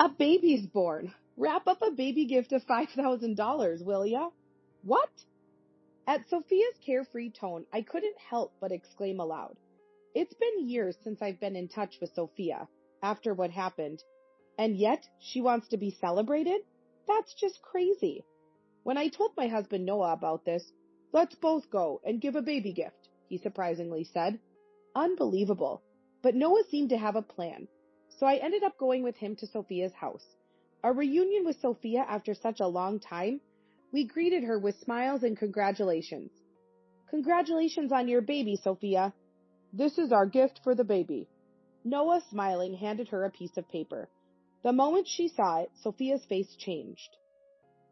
A baby's born. Wrap up a baby gift of $5,000, will ya? What? At Sophia's carefree tone, I couldn't help but exclaim aloud. It's been years since I've been in touch with Sophia, after what happened, and yet she wants to be celebrated? That's just crazy. When I told my husband Noah about this, let's both go and give a baby gift, he surprisingly said. Unbelievable. But Noah seemed to have a plan, so I ended up going with him to Sophia's house. A reunion with Sophia after such a long time, we greeted her with smiles and congratulations. Congratulations on your baby, Sophia. This is our gift for the baby. Noah, smiling, handed her a piece of paper. The moment she saw it, Sophia's face changed.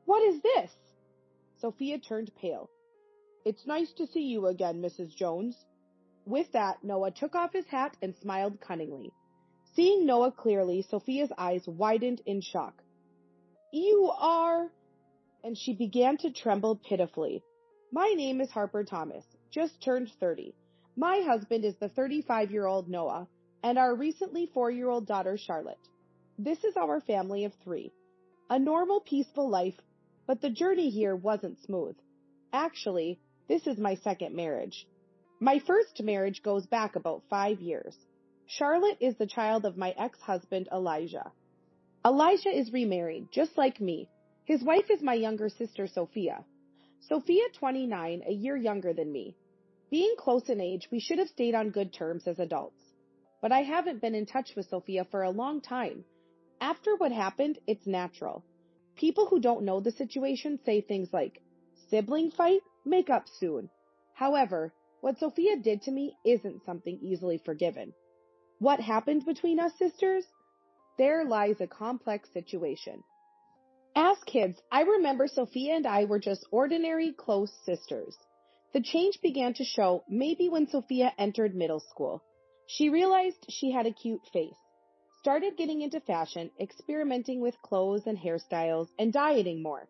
What is this? Sophia turned pale. It's nice to see you again, Mrs. Jones. With that, Noah took off his hat and smiled cunningly. Seeing Noah clearly, Sophia's eyes widened in shock. You are... And she began to tremble pitifully. My name is Harper Thomas, just turned 30. My husband is the 35-year-old Noah, and our recently 4-year-old daughter Charlotte. This is our family of 3. A normal, peaceful life, but the journey here wasn't smooth. Actually, this is my second marriage. My first marriage goes back about 5 years. Charlotte is the child of my ex-husband, Elijah. Elijah is remarried, just like me. His wife is my younger sister, Sophia. Sophia, 29, a year younger than me. Being close in age, we should have stayed on good terms as adults. But I haven't been in touch with Sophia for a long time. After what happened, it's natural. People who don't know the situation say things like, sibling fight? Make up soon. However, what Sophia did to me isn't something easily forgiven. What happened between us sisters? There lies a complex situation. As kids, I remember Sophia and I were just ordinary close sisters. The change began to show maybe when Sophia entered middle school. She realized she had a cute face, started getting into fashion, experimenting with clothes and hairstyles, and dieting more.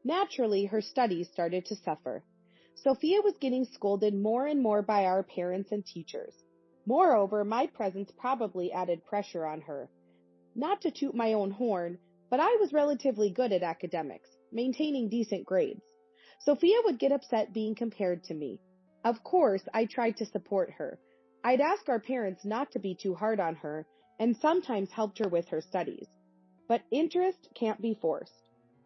Naturally, her studies started to suffer. Sophia was getting scolded more and more by our parents and teachers. Moreover, my presence probably added pressure on her. Not to toot my own horn, but I was relatively good at academics, maintaining decent grades. Sophia would get upset being compared to me. Of course, I tried to support her. I'd ask our parents not to be too hard on her, and sometimes helped her with her studies. But interest can't be forced.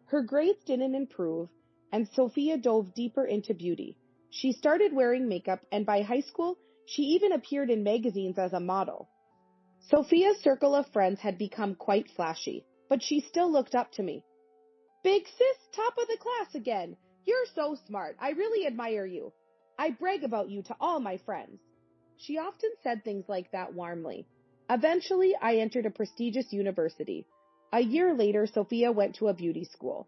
Her grades didn't improve, and Sophia dove deeper into beauty. She started wearing makeup, and by high school, she even appeared in magazines as a model. Sophia's circle of friends had become quite flashy, but she still looked up to me. Big sis, top of the class again. You're so smart. I really admire you. I brag about you to all my friends. She often said things like that warmly. Eventually, I entered a prestigious university. A year later, Sophia went to a beauty school.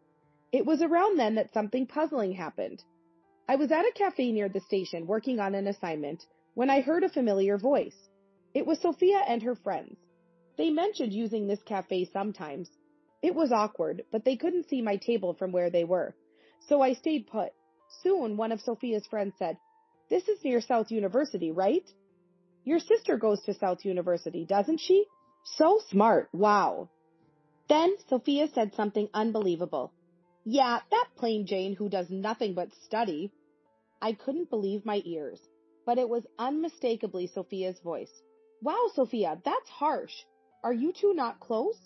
It was around then that something puzzling happened. I was at a cafe near the station working on an assignment when I heard a familiar voice. It was Sophia and her friends. They mentioned using this cafe sometimes. It was awkward, but they couldn't see my table from where they were, so I stayed put. Soon, one of Sophia's friends said, This is near South University, right? Your sister goes to South University, doesn't she? So smart, wow. Then Sophia said something unbelievable. Yeah, that plain Jane who does nothing but study. I couldn't believe my ears, but it was unmistakably Sophia's voice. Wow, Sophia, that's harsh. Are you two not close?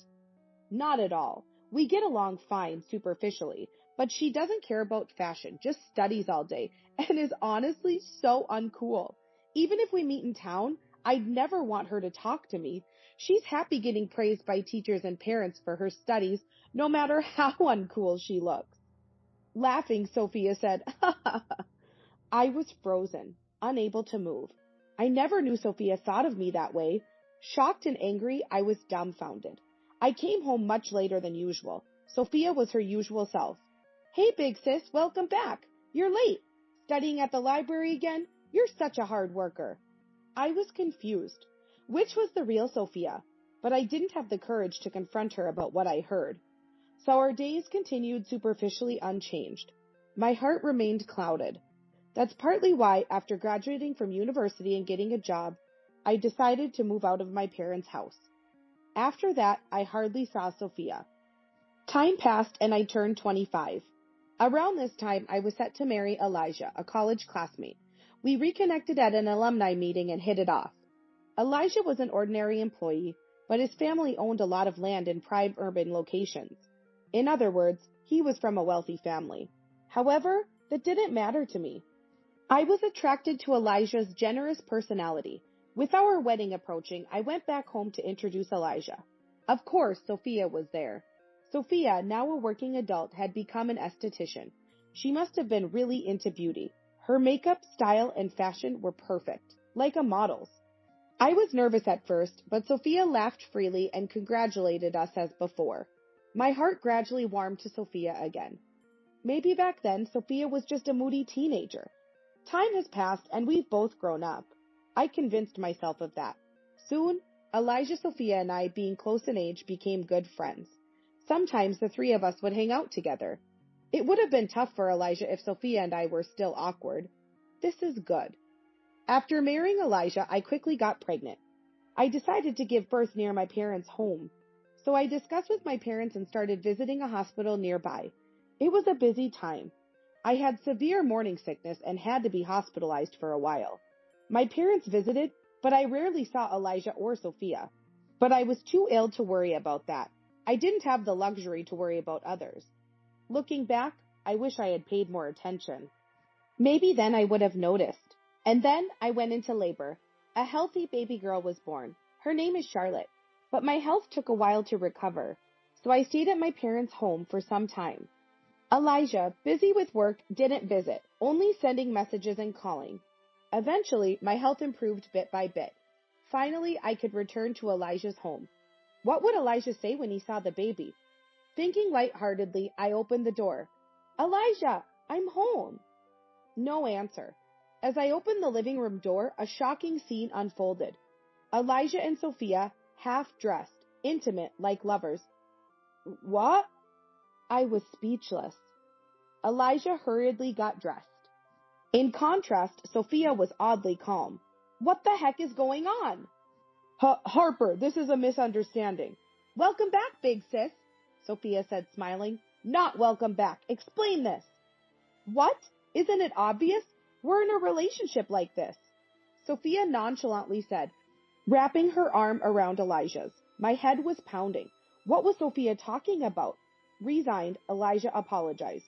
Not at all. We get along fine superficially, but she doesn't care about fashion, just studies all day, and is honestly so uncool. Even if we meet in town, I'd never want her to talk to me. She's happy getting praised by teachers and parents for her studies, no matter how uncool she looks. Laughing, Sophia said, I was frozen, unable to move. I never knew Sophia thought of me that way. Shocked and angry, I was dumbfounded. I came home much later than usual. Sophia was her usual self. Hey, big sis, welcome back. You're late. Studying at the library again? You're such a hard worker. I was confused. Which was the real Sophia? But I didn't have the courage to confront her about what I heard. So our days continued superficially unchanged. My heart remained clouded. That's partly why, after graduating from university and getting a job, I decided to move out of my parents' house. After that, I hardly saw Sophia. Time passed and I turned 25. Around this time, I was set to marry Elijah, a college classmate. We reconnected at an alumni meeting and hit it off. Elijah was an ordinary employee, but his family owned a lot of land in prime urban locations. In other words, he was from a wealthy family. However, that didn't matter to me. I was attracted to Elijah's generous personality. With our wedding approaching, I went back home to introduce Elijah. Of course, Sophia was there. Sophia, now a working adult, had become an esthetician. She must have been really into beauty. Her makeup, style, and fashion were perfect, like a model's. I was nervous at first, but Sophia laughed freely and congratulated us as before. My heart gradually warmed to Sophia again. Maybe back then, Sophia was just a moody teenager. Time has passed and we've both grown up. I convinced myself of that. Soon, Elijah, Sophia, and I, being close in age, became good friends. Sometimes the three of us would hang out together. It would have been tough for Elijah if Sophia and I were still awkward. This is good. After marrying Elijah, I quickly got pregnant. I decided to give birth near my parents' home. So I discussed with my parents and started visiting a hospital nearby. It was a busy time. I had severe morning sickness and had to be hospitalized for a while. My parents visited, but I rarely saw Elijah or Sophia. But I was too ill to worry about that. I didn't have the luxury to worry about others. Looking back, I wish I had paid more attention. Maybe then I would have noticed. And then I went into labor. A healthy baby girl was born. Her name is Charlotte. But my health took a while to recover, so I stayed at my parents' home for some time. Elijah, busy with work, didn't visit, only sending messages and calling. Eventually, my health improved bit by bit. Finally, I could return to Elijah's home. What would Elijah say when he saw the baby? Thinking lightheartedly, I opened the door. Elijah, I'm home. No answer. As I opened the living room door, a shocking scene unfolded. Elijah and Sophia, half-dressed, intimate, like lovers. What? I was speechless. Elijah hurriedly got dressed. In contrast, Sophia was oddly calm. What the heck is going on? Harper, this is a misunderstanding. Welcome back, big sis, Sophia said, smiling. Not welcome back. Explain this. What? Isn't it obvious? We're in a relationship like this, Sophia nonchalantly said, wrapping her arm around Elijah's. My head was pounding. What was Sophia talking about? Resigned, Elijah apologized.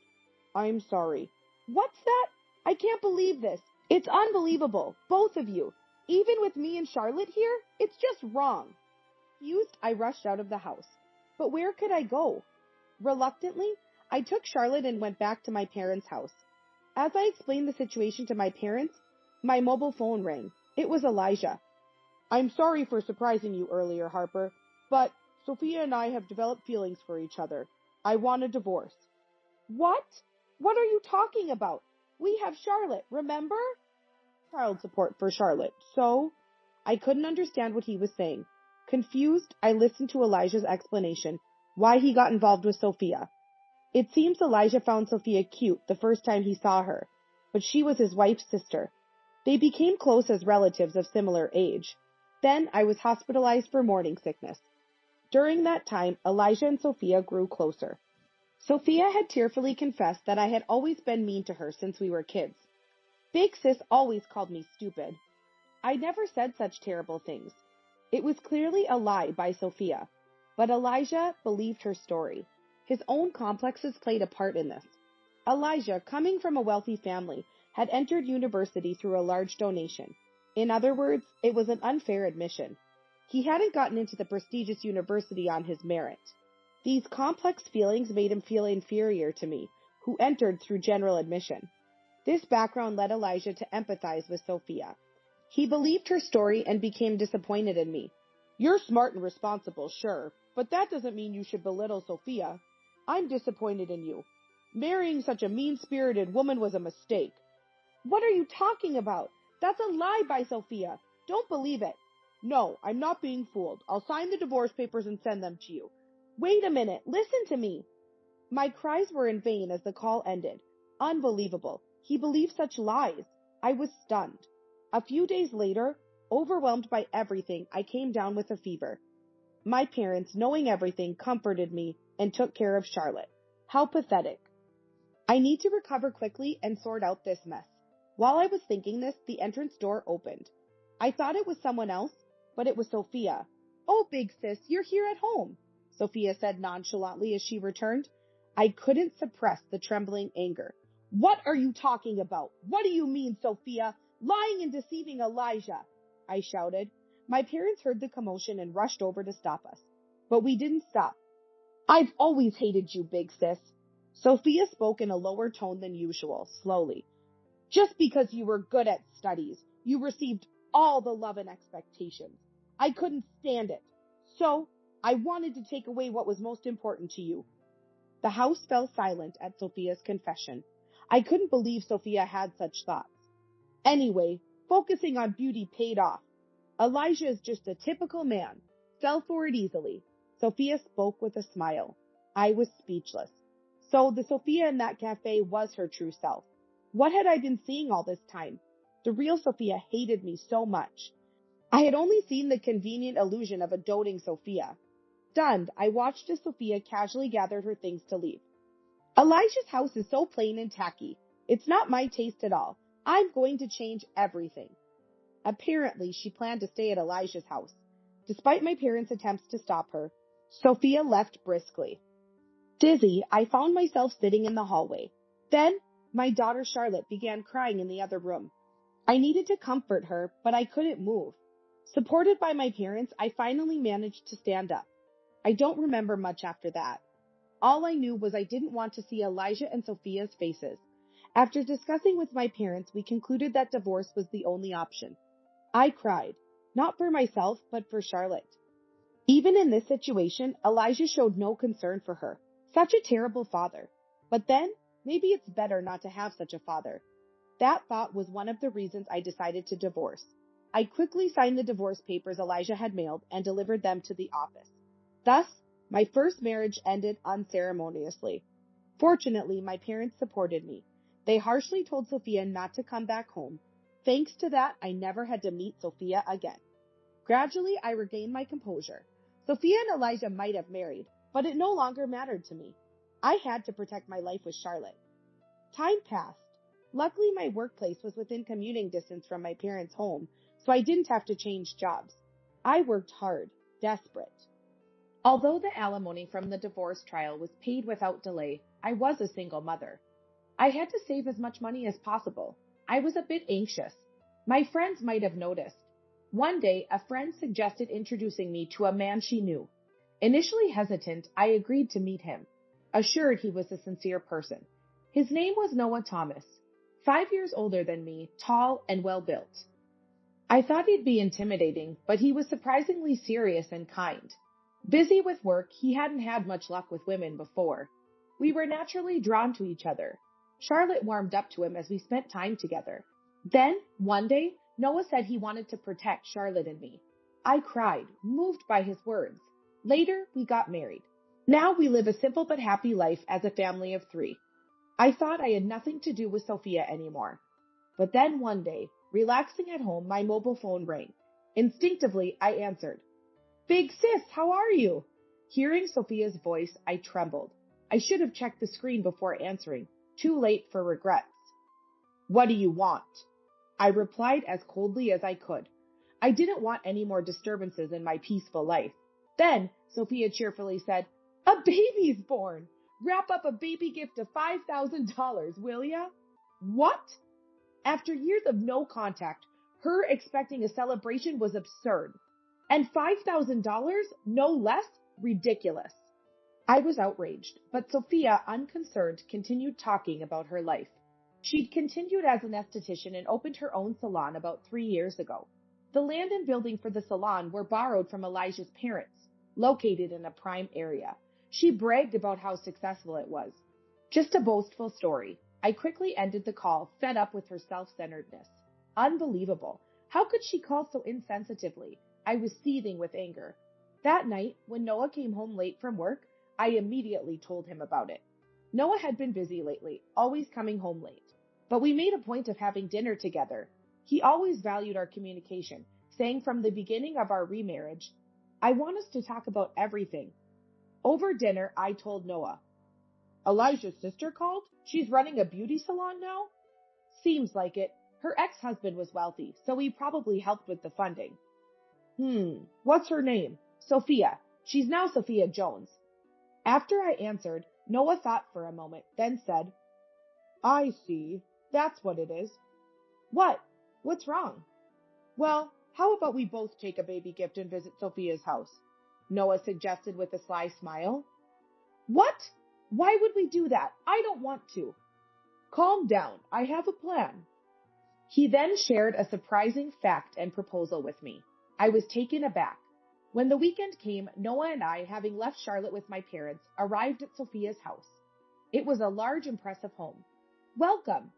I'm sorry. What's that? I can't believe this. It's unbelievable, both of you. Even with me and Charlotte here, it's just wrong. Confused, I rushed out of the house. But where could I go? Reluctantly, I took Charlotte and went back to my parents' house. As I explained the situation to my parents, my mobile phone rang. It was Elijah. I'm sorry for surprising you earlier, Harper, but Sophia and I have developed feelings for each other. I want a divorce. What? What are you talking about? We have Charlotte, remember? Child support for Charlotte. So? I couldn't understand what he was saying. Confused, I listened to Elijah's explanation, why he got involved with Sophia. It seems Elijah found Sophia cute the first time he saw her, but she was his wife's sister. They became close as relatives of similar age. Then I was hospitalized for morning sickness. During that time, Elijah and Sophia grew closer. Sophia had tearfully confessed that I had always been mean to her since we were kids. Big sis always called me stupid. I never said such terrible things. It was clearly a lie by Sophia, but Elijah believed her story. His own complexes played a part in this. Elijah, coming from a wealthy family, had entered university through a large donation. In other words, it was an unfair admission. He hadn't gotten into the prestigious university on his merit. These complex feelings made him feel inferior to me, who entered through general admission. This background led Elijah to empathize with Sophia. He believed her story and became disappointed in me. You're smart and responsible, sure, but that doesn't mean you should belittle Sophia. I'm disappointed in you. Marrying such a mean-spirited woman was a mistake. What are you talking about? That's a lie by Sophia. Don't believe it. No, I'm not being fooled. I'll sign the divorce papers and send them to you. Wait a minute. Listen to me. My cries were in vain as the call ended. Unbelievable. He believed such lies. I was stunned. A few days later, overwhelmed by everything, I came down with a fever. My parents, knowing everything, comforted me and took care of Charlotte. How pathetic. I need to recover quickly and sort out this mess. While I was thinking this, the entrance door opened. I thought it was someone else, but it was Sophia. Oh, big sis, you're here at home, Sophia said nonchalantly as she returned. I couldn't suppress the trembling anger. What are you talking about? What do you mean, Sophia? Lying and deceiving Elijah, I shouted. My parents heard the commotion and rushed over to stop us. But we didn't stop. I've always hated you, big sis. Sophia spoke in a lower tone than usual, slowly. Just because you were good at studies, you received all the love and expectations. I couldn't stand it. So, I wanted to take away what was most important to you. The house fell silent at Sophia's confession. I couldn't believe Sophia had such thoughts. Anyway, focusing on beauty paid off. Elijah is just a typical man. Fell for it easily. Sophia spoke with a smile. I was speechless. So the Sophia in that cafe was her true self. What had I been seeing all this time? The real Sophia hated me so much. I had only seen the convenient illusion of a doting Sophia. Stunned, I watched as Sophia casually gathered her things to leave. Elijah's house is so plain and tacky. It's not my taste at all. I'm going to change everything. Apparently, she planned to stay at Elijah's house. Despite my parents' attempts to stop her, Sophia left briskly. Dizzy, I found myself sitting in the hallway. Then, my daughter Charlotte began crying in the other room. I needed to comfort her, but I couldn't move. Supported by my parents, I finally managed to stand up. I don't remember much after that. All I knew was I didn't want to see Elijah and Sophia's faces. After discussing with my parents, we concluded that divorce was the only option. I cried, not for myself, but for Charlotte. Even in this situation, Elijah showed no concern for her. Such a terrible father. But then, maybe it's better not to have such a father. That thought was one of the reasons I decided to divorce. I quickly signed the divorce papers Elijah had mailed and delivered them to the office. Thus, my first marriage ended unceremoniously. Fortunately, my parents supported me. They harshly told Sophia not to come back home. Thanks to that, I never had to meet Sophia again. Gradually, I regained my composure. Sophia and Elijah might have married, but it no longer mattered to me. I had to protect my life with Charlotte. Time passed. Luckily, my workplace was within commuting distance from my parents' home, so I didn't have to change jobs. I worked hard, desperate. Although the alimony from the divorce trial was paid without delay, I was a single mother. I had to save as much money as possible. I was a bit anxious. My friends might have noticed. One day, a friend suggested introducing me to a man she knew. Initially hesitant, I agreed to meet him, assured he was a sincere person. His name was Noah Thomas, 5 years older than me, tall and well-built. I thought he'd be intimidating, but he was surprisingly serious and kind. Busy with work, he hadn't had much luck with women before. We were naturally drawn to each other. Charlotte warmed up to him as we spent time together. Then, one day, Noah said he wanted to protect Charlotte and me. I cried, moved by his words. Later, we got married. Now we live a simple but happy life as a family of 3. I thought I had nothing to do with Sophia anymore. But then one day, relaxing at home, my mobile phone rang. Instinctively, I answered. Big sis, how are you? Hearing Sophia's voice, I trembled. I should have checked the screen before answering. Too late for regrets. What do you want? I replied as coldly as I could. I didn't want any more disturbances in my peaceful life. Then, Sophia cheerfully said, A baby's born! Wrap up a baby gift of $5,000, will ya? What? After years of no contact, her expecting a celebration was absurd. And $5,000? No less? Ridiculous. I was outraged, but Sophia, unconcerned, continued talking about her life. She'd continued as an esthetician and opened her own salon about 3 years ago. The land and building for the salon were borrowed from Elijah's parents, located in a prime area. She bragged about how successful it was. Just a boastful story. I quickly ended the call, fed up with her self-centeredness. Unbelievable. How could she call so insensitively? I was seething with anger. That night, when Noah came home late from work, I immediately told him about it. Noah had been busy lately, always coming home late. But we made a point of having dinner together. He always valued our communication, saying from the beginning of our remarriage, I want us to talk about everything. Over dinner, I told Noah. Elijah's sister called? She's running a beauty salon now? Seems like it. Her ex-husband was wealthy, so he probably helped with the funding. What's her name? Sophia. She's now Sophia Jones. After I answered, Noah thought for a moment, then said, I see. That's what it is. What? What's wrong? Well, how about we both take a baby gift and visit Sophia's house? Noah suggested with a sly smile. What? Why would we do that? I don't want to. Calm down. I have a plan. He then shared a surprising fact and proposal with me. I was taken aback. When the weekend came, Noah and I, having left Charlotte with my parents, arrived at Sophia's house. It was a large, impressive home. Welcome.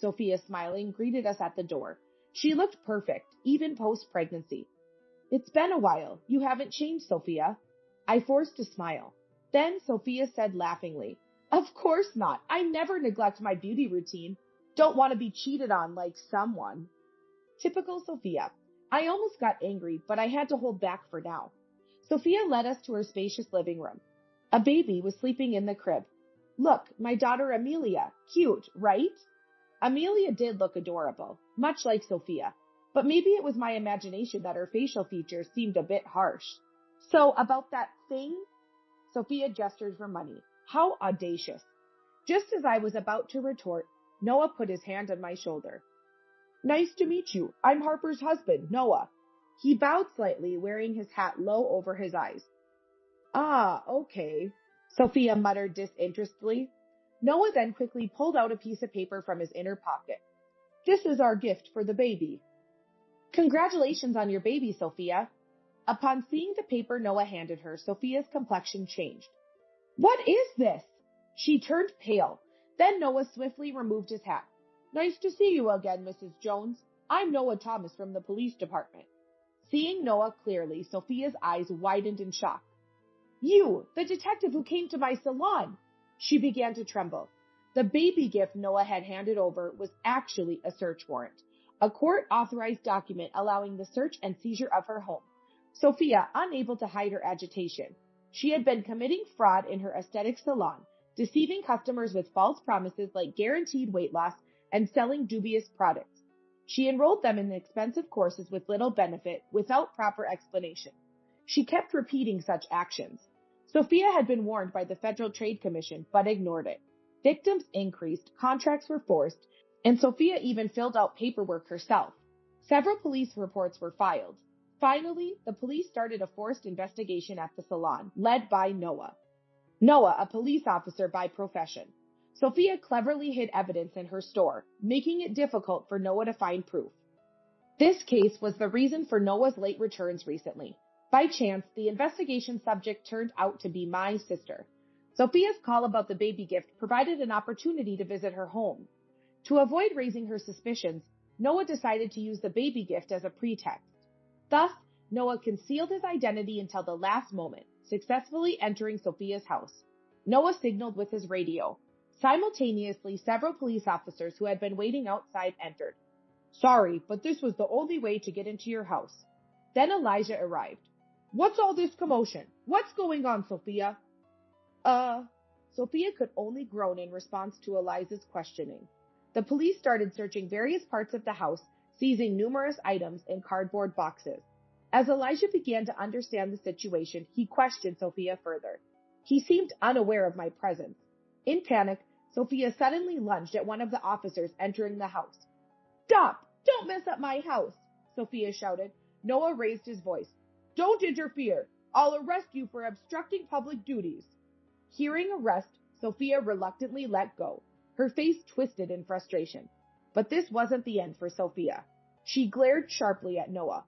Sophia, smiling, greeted us at the door. She looked perfect, even post-pregnancy. It's been a while. You haven't changed, Sophia. I forced a smile. Then Sophia said laughingly, Of course not. I never neglect my beauty routine. Don't want to be cheated on like someone. Typical Sophia. I almost got angry, but I had to hold back for now. Sophia led us to her spacious living room. A baby was sleeping in the crib. Look, my daughter Amelia. Cute, right? Amelia did look adorable, much like Sophia, but maybe it was my imagination that her facial features seemed a bit harsh. So about that thing? Sophia gestured for money. How audacious. Just as I was about to retort, Noah put his hand on my shoulder. Nice to meet you. I'm Harper's husband, Noah. He bowed slightly, wearing his hat low over his eyes. Ah, okay, Sophia muttered disinterestedly. Noah then quickly pulled out a piece of paper from his inner pocket. This is our gift for the baby. Congratulations on your baby, Sophia. Upon seeing the paper Noah handed her, Sophia's complexion changed. What is this? She turned pale. Then Noah swiftly removed his hat. Nice to see you again, Mrs. Jones. I'm Noah Thomas from the police department. Seeing Noah clearly, Sophia's eyes widened in shock. You, the detective who came to my salon. She began to tremble. The baby gift Noah had handed over was actually a search warrant, a court-authorized document allowing the search and seizure of her home. Sophia, unable to hide her agitation. She had been committing fraud in her aesthetic salon, deceiving customers with false promises like guaranteed weight loss and selling dubious products. She enrolled them in expensive courses with little benefit, without proper explanation. She kept repeating such actions. Sophia had been warned by the Federal Trade Commission, but ignored it. Victims increased, contracts were forced, and Sophia even filled out paperwork herself. Several police reports were filed. Finally, the police started a forced investigation at the salon, led by Noah. Noah, a police officer by profession. Sophia cleverly hid evidence in her store, making it difficult for Noah to find proof. This case was the reason for Noah's late returns recently. By chance, the investigation subject turned out to be my sister. Sophia's call about the baby gift provided an opportunity to visit her home. To avoid raising her suspicions, Noah decided to use the baby gift as a pretext. Thus, Noah concealed his identity until the last moment, successfully entering Sophia's house. Noah signaled with his radio. Simultaneously, several police officers who had been waiting outside entered. Sorry, but this was the only way to get into your house. Then Elijah arrived. What's all this commotion? What's going on, Sophia? Sophia could only groan in response to Elijah's questioning. The police started searching various parts of the house, seizing numerous items in cardboard boxes. As Elijah began to understand the situation, he questioned Sophia further. He seemed unaware of my presence. In panic, Sophia suddenly lunged at one of the officers entering the house. Stop! Don't mess up my house! Sophia shouted. Noah raised his voice. Don't interfere! I'll arrest you for obstructing public duties. Hearing arrest, Sophia reluctantly let go. Her face twisted in frustration. But this wasn't the end for Sophia. She glared sharply at Noah.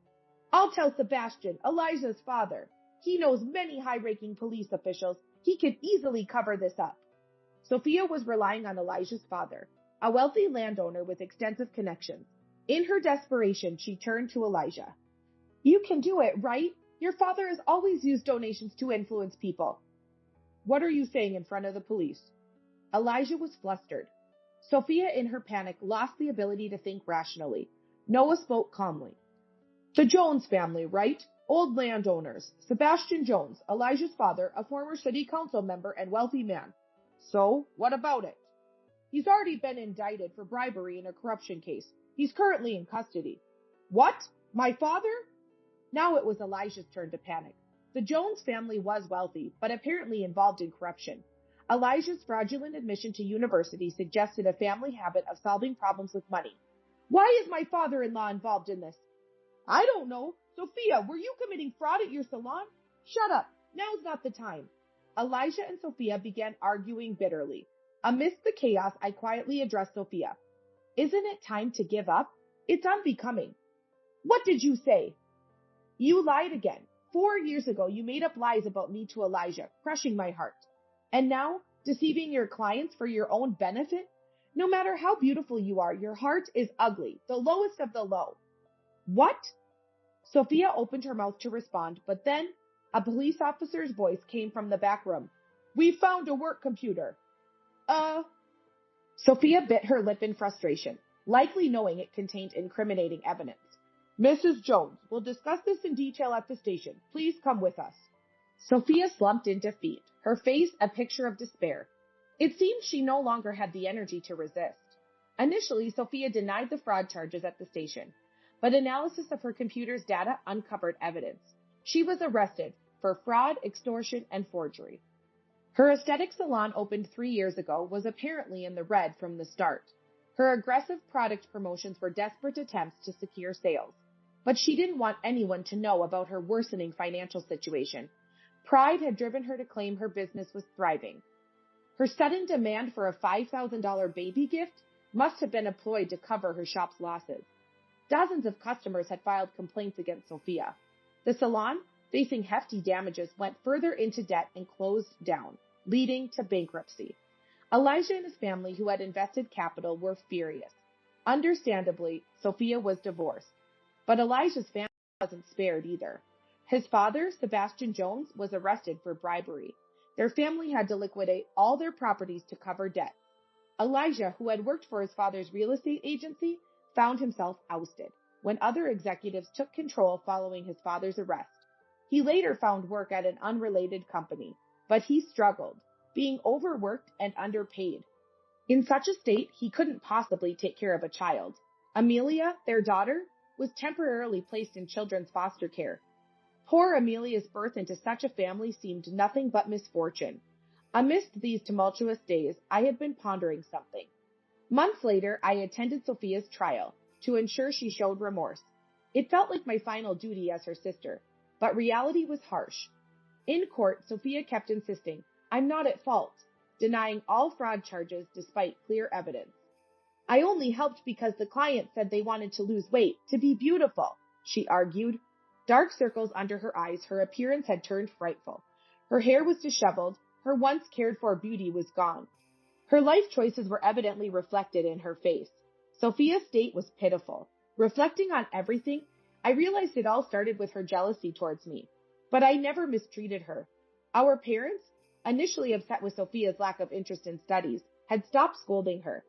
I'll tell Sebastian, Elijah's father. He knows many high-ranking police officials. He could easily cover this up. Sophia was relying on Elijah's father, a wealthy landowner with extensive connections. In her desperation, she turned to Elijah. You can do it, right? Your father has always used donations to influence people. What are you saying in front of the police? Elijah was flustered. Sophia, in her panic, lost the ability to think rationally. Noah spoke calmly. The Jones family, right? Old landowners. Sebastian Jones, Elijah's father, a former city council member and wealthy man. So, what about it? He's already been indicted for bribery in a corruption case. He's currently in custody. What? My father? Now it was Elijah's turn to panic. The Jones family was wealthy, but apparently involved in corruption. Elijah's fraudulent admission to university suggested a family habit of solving problems with money. Why is my father-in-law involved in this? I don't know. Sophia, were you committing fraud at your salon? Shut up. Now's not the time. Elijah and Sophia began arguing bitterly. Amidst the chaos, I quietly addressed Sophia. Isn't it time to give up? It's unbecoming. What did you say? You lied again. 4 years ago, you made up lies about me to Elijah, crushing my heart. And now, deceiving your clients for your own benefit? No matter how beautiful you are, your heart is ugly, the lowest of the low. What? Sophia opened her mouth to respond, but then a police officer's voice came from the back room. We found a work computer. Sophia bit her lip in frustration, likely knowing it contained incriminating evidence. Mrs. Jones, we'll discuss this in detail at the station. Please come with us. Sophia slumped in defeat, her face a picture of despair. It seemed she no longer had the energy to resist. Initially, Sophia denied the fraud charges at the station, but analysis of her computer's data uncovered evidence. She was arrested for fraud, extortion, and forgery. Her aesthetic salon, opened 3 years ago, was apparently in the red from the start. Her aggressive product promotions were desperate attempts to secure sales, but she didn't want anyone to know about her worsening financial situation. Pride had driven her to claim her business was thriving. Her sudden demand for a $5,000 baby gift must have been employed to cover her shop's losses. Dozens of customers had filed complaints against Sophia. The salon, facing hefty damages, went further into debt and closed down, leading to bankruptcy. Elijah and his family, who had invested capital, were furious. Understandably, Sophia was divorced, but Elijah's family wasn't spared either. His father, Sebastian Jones, was arrested for bribery. Their family had to liquidate all their properties to cover debts. Elijah, who had worked for his father's real estate agency, found himself ousted when other executives took control following his father's arrest. He later found work at an unrelated company, but he struggled, being overworked and underpaid. In such a state, he couldn't possibly take care of a child. Amelia, their daughter, was temporarily placed in children's foster care. Poor Amelia's birth into such a family seemed nothing but misfortune. Amidst these tumultuous days, I had been pondering something. Months later, I attended Sophia's trial to ensure she showed remorse. It felt like my final duty as her sister, but reality was harsh. In court, Sophia kept insisting, I'm not at fault, denying all fraud charges despite clear evidence. I only helped because the client said they wanted to lose weight, to be beautiful, she argued. Dark circles under her eyes, her appearance had turned frightful. Her hair was disheveled, her once cared-for beauty was gone. Her life choices were evidently reflected in her face. Sophia's state was pitiful. Reflecting on everything, I realized it all started with her jealousy towards me. But I never mistreated her. Our parents, initially upset with Sophia's lack of interest in studies, had stopped scolding her.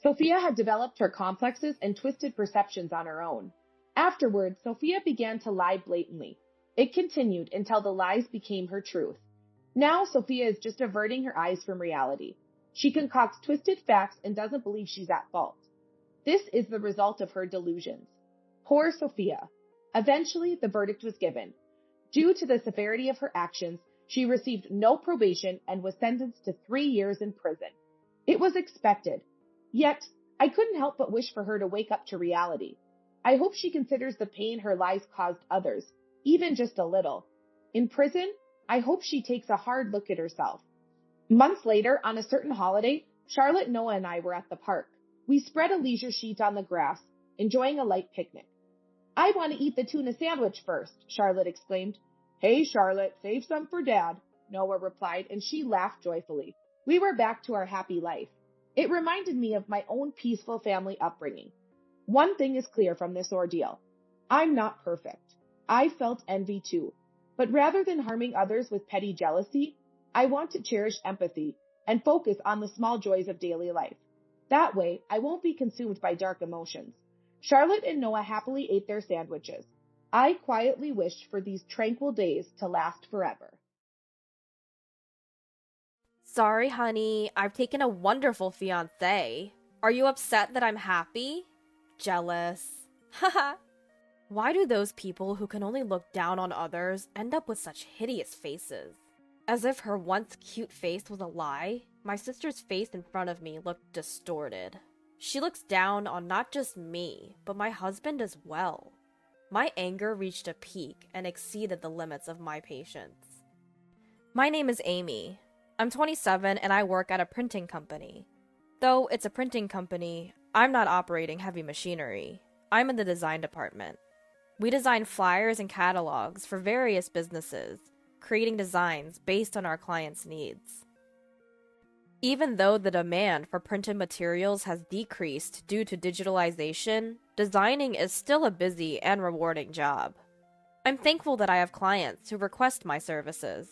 Sophia had developed her complexes and twisted perceptions on her own. Afterward, Sophia began to lie blatantly. It continued until the lies became her truth. Now, Sophia is just averting her eyes from reality. She concocts twisted facts and doesn't believe she's at fault. This is the result of her delusions. Poor Sophia. Eventually, the verdict was given. Due to the severity of her actions, she received no probation and was sentenced to 3 years in prison. It was expected. Yet, I couldn't help but wish for her to wake up to reality. I hope she considers the pain her lies caused others, even just a little. In prison, I hope she takes a hard look at herself. Months later, on a certain holiday, Charlotte, Noah, and I were at the park. We spread a leisure sheet on the grass, enjoying a light picnic. I want to eat the tuna sandwich first, Charlotte exclaimed. Hey, Charlotte, save some for Dad, Noah replied, and she laughed joyfully. We were back to our happy life. It reminded me of my own peaceful family upbringing. One thing is clear from this ordeal. I'm not perfect. I felt envy too. But rather than harming others with petty jealousy, I want to cherish empathy and focus on the small joys of daily life. That way, I won't be consumed by dark emotions. Charlotte and Noah happily ate their sandwiches. I quietly wished for these tranquil days to last forever. Sorry, honey, I've taken a wonderful fiancé. Are you upset that I'm happy? Jealous. Haha. Why do those people who can only look down on others end up with such hideous faces? As if her once cute face was a lie, my sister's face in front of me looked distorted. She looks down on not just me, but my husband as well. My anger reached a peak and exceeded the limits of my patience. My name is Amy. I'm 27 and I work at a printing company. Though it's a printing company, I'm not operating heavy machinery. I'm in the design department. We design flyers and catalogs for various businesses, creating designs based on our clients' needs. Even though the demand for printed materials has decreased due to digitalization, designing is still a busy and rewarding job. I'm thankful that I have clients who request my services.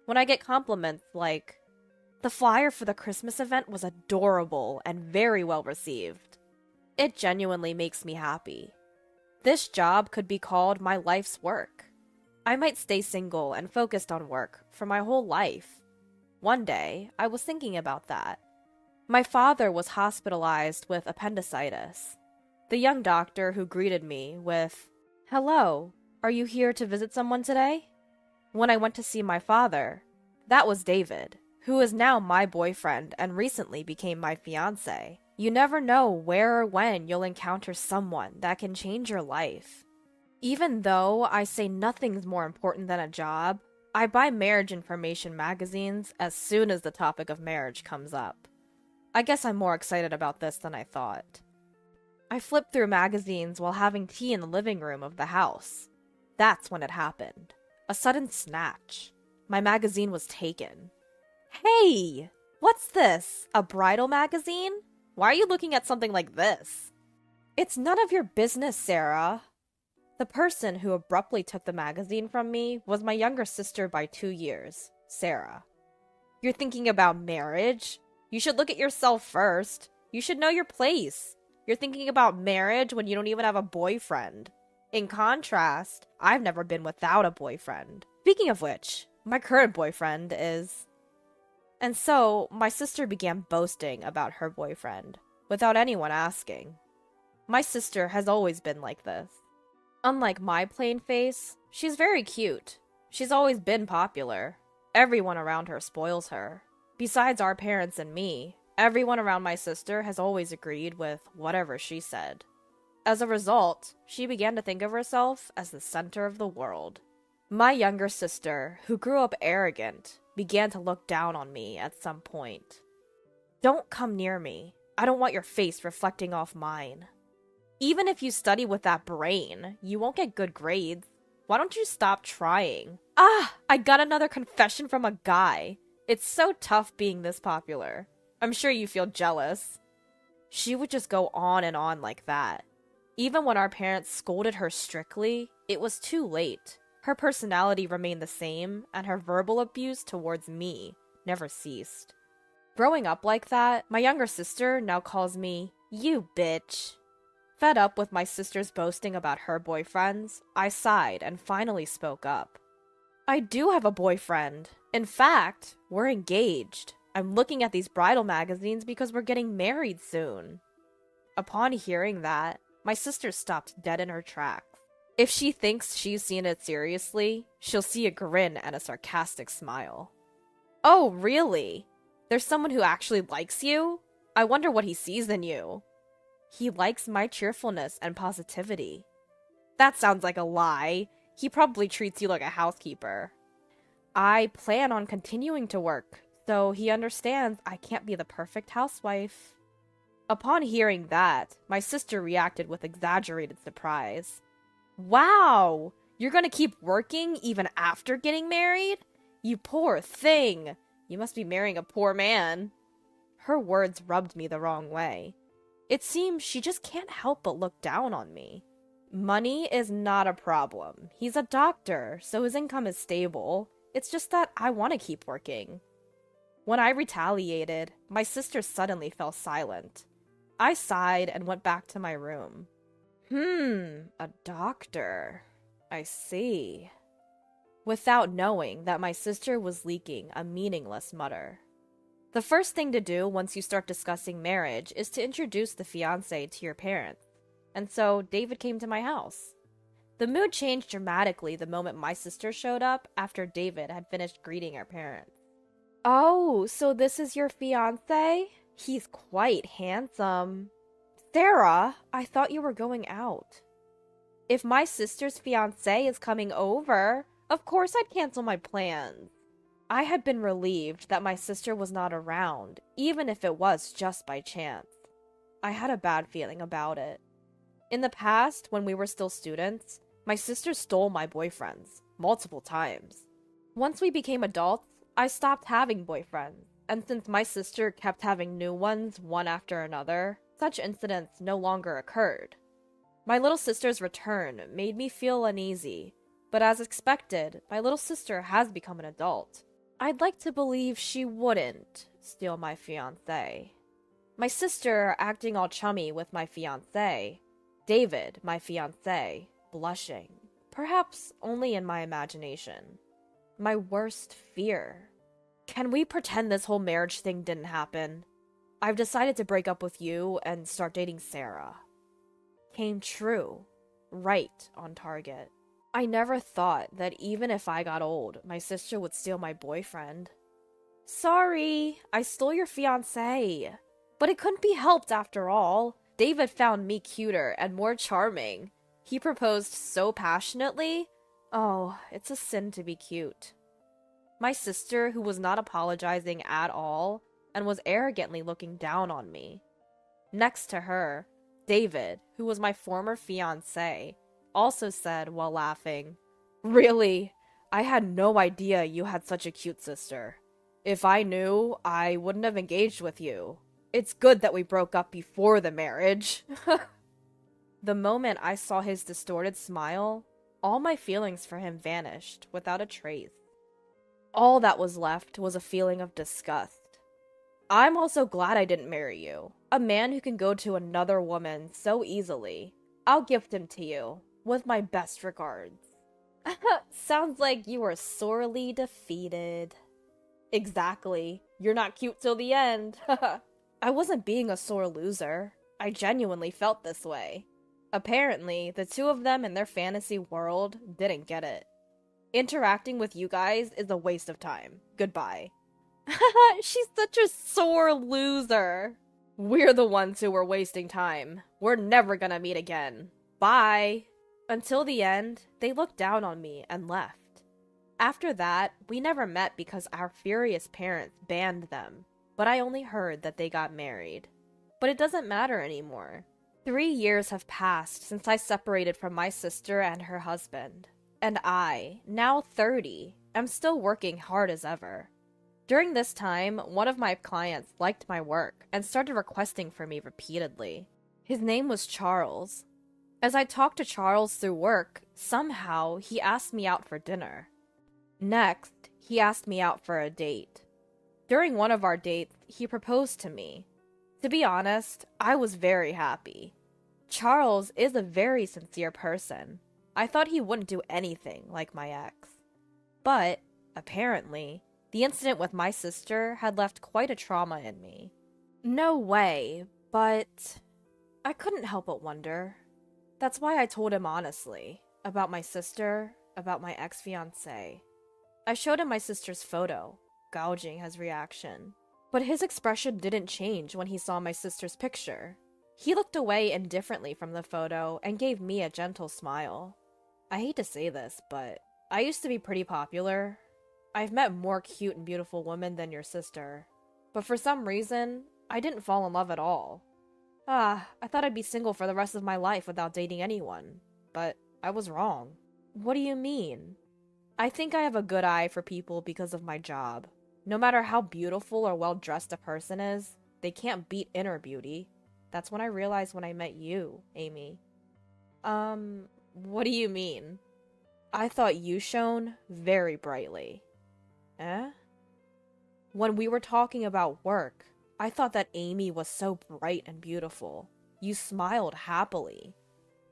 When I get compliments like, "The flyer for the Christmas event was adorable and very well received," it genuinely makes me happy. This job could be called my life's work. I might stay single and focused on work for my whole life. One day, I was thinking about that. My father was hospitalized with appendicitis. The young doctor who greeted me with, "Hello, are you here to visit someone today?" When I went to see my father, that was David, who is now my boyfriend and recently became my fiancé. You never know where or when you'll encounter someone that can change your life. Even though I say nothing's more important than a job, I buy marriage information magazines as soon as the topic of marriage comes up. I guess I'm more excited about this than I thought. I flipped through magazines while having tea in the living room of the house. That's when it happened. A sudden snatch. My magazine was taken. Hey! What's this? A bridal magazine? Why are you looking at something like this? It's none of your business, Sarah. The person who abruptly took the magazine from me was my younger sister by 2 years, Sarah. You're thinking about marriage? You should look at yourself first. You should know your place. You're thinking about marriage when you don't even have a boyfriend. In contrast, I've never been without a boyfriend. Speaking of which, my current boyfriend is... And so, my sister began boasting about her boyfriend, without anyone asking. My sister has always been like this. Unlike my plain face, she's very cute. She's always been popular. Everyone around her spoils her. Besides our parents and me, everyone around my sister has always agreed with whatever she said. As a result, she began to think of herself as the center of the world. My younger sister, who grew up arrogant, began to look down on me at some point. "Don't come near me. I don't want your face reflecting off mine. Even if you study with that brain, you won't get good grades. Why don't you stop trying?" Ah, I got another confession from a guy. It's so tough being this popular. I'm sure you feel jealous. She would just go on and on like that. Even when our parents scolded her strictly, it was too late. Her personality remained the same, and her verbal abuse towards me never ceased. Growing up like that, my younger sister now calls me, "You bitch." Fed up with my sister's boasting about her boyfriends, I sighed and finally spoke up. "I do have a boyfriend. In fact, we're engaged. I'm looking at these bridal magazines because we're getting married soon." Upon hearing that, my sister stopped dead in her tracks. If she thinks she's seen it seriously, she'll see a grin and a sarcastic smile. "Oh, really? There's someone who actually likes you? I wonder what he sees in you." "He likes my cheerfulness and positivity." "That sounds like a lie. He probably treats you like a housekeeper." "I plan on continuing to work, so he understands I can't be the perfect housewife." Upon hearing that, my sister reacted with exaggerated surprise. "Wow! You're gonna keep working even after getting married? You poor thing! You must be marrying a poor man." Her words rubbed me the wrong way. It seems she just can't help but look down on me. Money is not a problem. He's a doctor, so his income is stable. It's just that I want to keep working. When I retaliated, my sister suddenly fell silent. I sighed and went back to my room. A doctor. I see. Without knowing that my sister was leaking a meaningless mutter. The first thing to do once you start discussing marriage is to introduce the fiancé to your parents. And so David came to my house. The mood changed dramatically the moment my sister showed up after David had finished greeting our parents. Oh, so this is your fiancé? He's quite handsome. Sarah, I thought you were going out. If my sister's fiancé is coming over, of course I'd cancel my plans. I had been relieved that my sister was not around, even if it was just by chance. I had a bad feeling about it. In the past, when we were still students, my sister stole my boyfriends, multiple times. Once we became adults, I stopped having boyfriends, and since my sister kept having new ones one after another, such incidents no longer occurred. My little sister's return made me feel uneasy, but as expected, my little sister has become an adult. I'd like to believe she wouldn't steal my fiancé. My sister acting all chummy with my fiancé, David, my fiancé, blushing, perhaps only in my imagination. My worst fear. Can we pretend this whole marriage thing didn't happen? I've decided to break up with you and start dating Sarah. Came true. Right on target. I never thought that even if I got old, my sister would steal my boyfriend. Sorry, I stole your fiancé. But it couldn't be helped after all. David found me cuter and more charming. He proposed so passionately. Oh, it's a sin to be cute. My sister, who was not apologizing at all, and was arrogantly looking down on me. Next to her, David, who was my former fiancé, also said while laughing, "Really? I had no idea you had such a cute sister. If I knew, I wouldn't have engaged with you. It's good that we broke up before the marriage." The moment I saw his distorted smile, all my feelings for him vanished without a trace. All that was left was a feeling of disgust. I'm also glad I didn't marry you. A man who can go to another woman so easily. I'll gift him to you, with my best regards. Sounds like you were sorely defeated. Exactly. You're not cute till the end. I wasn't being a sore loser. I genuinely felt this way. Apparently, the two of them in their fantasy world didn't get it. Interacting with you guys is a waste of time. Goodbye. She's such a sore loser. We're the ones who were wasting time. We're never gonna meet again. Bye. Until the end, they looked down on me and left. After that, we never met because our furious parents banned them, but I only heard that they got married. But it doesn't matter anymore. 3 years have passed since I separated from my sister and her husband, and I, now 30, am still working hard as ever. During this time, one of my clients liked my work and started requesting for me repeatedly. His name was Charles. As I talked to Charles through work, somehow he asked me out for dinner. Next, he asked me out for a date. During one of our dates, he proposed to me. To be honest, I was very happy. Charles is a very sincere person. I thought he wouldn't do anything like my ex. But, apparently, the incident with my sister had left quite a trauma in me. No way, but I couldn't help but wonder. That's why I told him honestly, about my sister, about my ex-fiancé. I showed him my sister's photo, gauging his reaction. But his expression didn't change when he saw my sister's picture. He looked away indifferently from the photo and gave me a gentle smile. I hate to say this, but I used to be pretty popular. I've met more cute and beautiful women than your sister. But for some reason, I didn't fall in love at all. I thought I'd be single for the rest of my life without dating anyone. But I was wrong. What do you mean? I think I have a good eye for people because of my job. No matter how beautiful or well-dressed a person is, they can't beat inner beauty. That's when I realized when I met you, Amy. What do you mean? I thought you shone very brightly. Eh? When we were talking about work, I thought that Amy was so bright and beautiful. You smiled happily.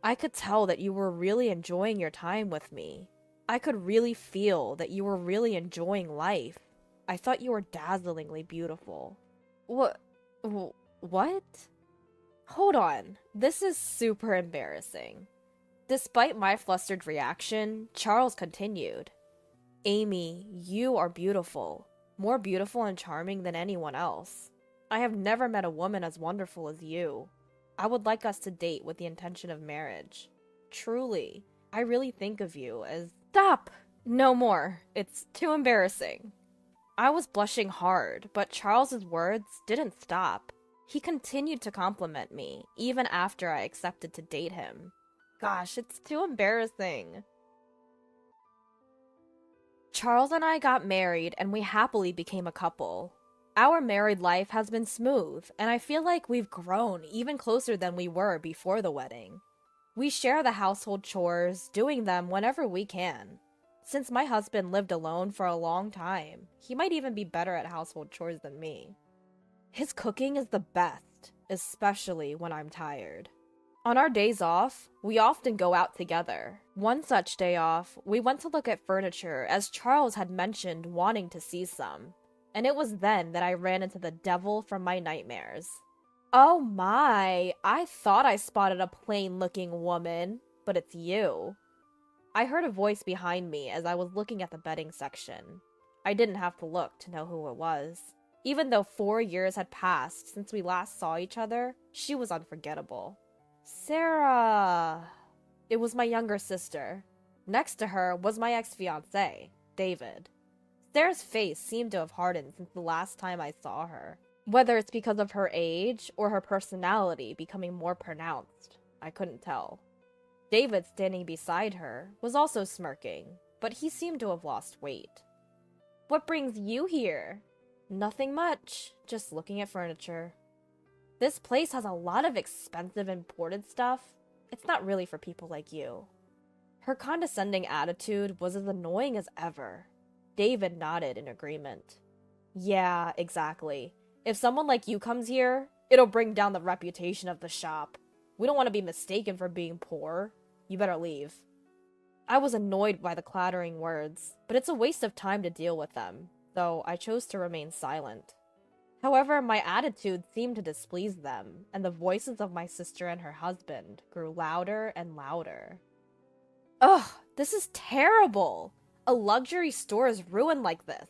I could tell that you were really enjoying your time with me. I could really feel that you were really enjoying life. I thought you were dazzlingly beautiful. What? What? Hold on. This is super embarrassing. Despite my flustered reaction, Charles continued. Amy, you are beautiful. More beautiful and charming than anyone else. I have never met a woman as wonderful as you. I would like us to date with the intention of marriage. Truly, I really think of you as— Stop! No more. It's too embarrassing. I was blushing hard, but Charles's words didn't stop. He continued to compliment me, even after I accepted to date him. Gosh, it's too embarrassing. Charles and I got married, and we happily became a couple. Our married life has been smooth, and I feel like we've grown even closer than we were before the wedding. We share the household chores, doing them whenever we can. Since my husband lived alone for a long time, he might even be better at household chores than me. His cooking is the best, especially when I'm tired. On our days off, we often go out together. One such day off, we went to look at furniture as Charles had mentioned wanting to see some. And it was then that I ran into the devil from my nightmares. Oh my, I thought I spotted a plain-looking woman, but it's you. I heard a voice behind me as I was looking at the bedding section. I didn't have to look to know who it was. Even though 4 years had passed since we last saw each other, she was unforgettable. Sarah! It was my younger sister. Next to her was my ex-fiancé, David. Sarah's face seemed to have hardened since the last time I saw her. Whether it's because of her age or her personality becoming more pronounced, I couldn't tell. David, standing beside her, was also smirking, but he seemed to have lost weight. What brings you here? Nothing much, just looking at furniture. This place has a lot of expensive imported stuff. It's not really for people like you. Her condescending attitude was as annoying as ever. David nodded in agreement. Yeah, exactly. If someone like you comes here, it'll bring down the reputation of the shop. We don't want to be mistaken for being poor. You better leave. I was annoyed by the clattering words, but it's a waste of time to deal with them, so I chose to remain silent. However, my attitude seemed to displease them, and the voices of my sister and her husband grew louder and louder. Ugh, this is terrible! A luxury store is ruined like this.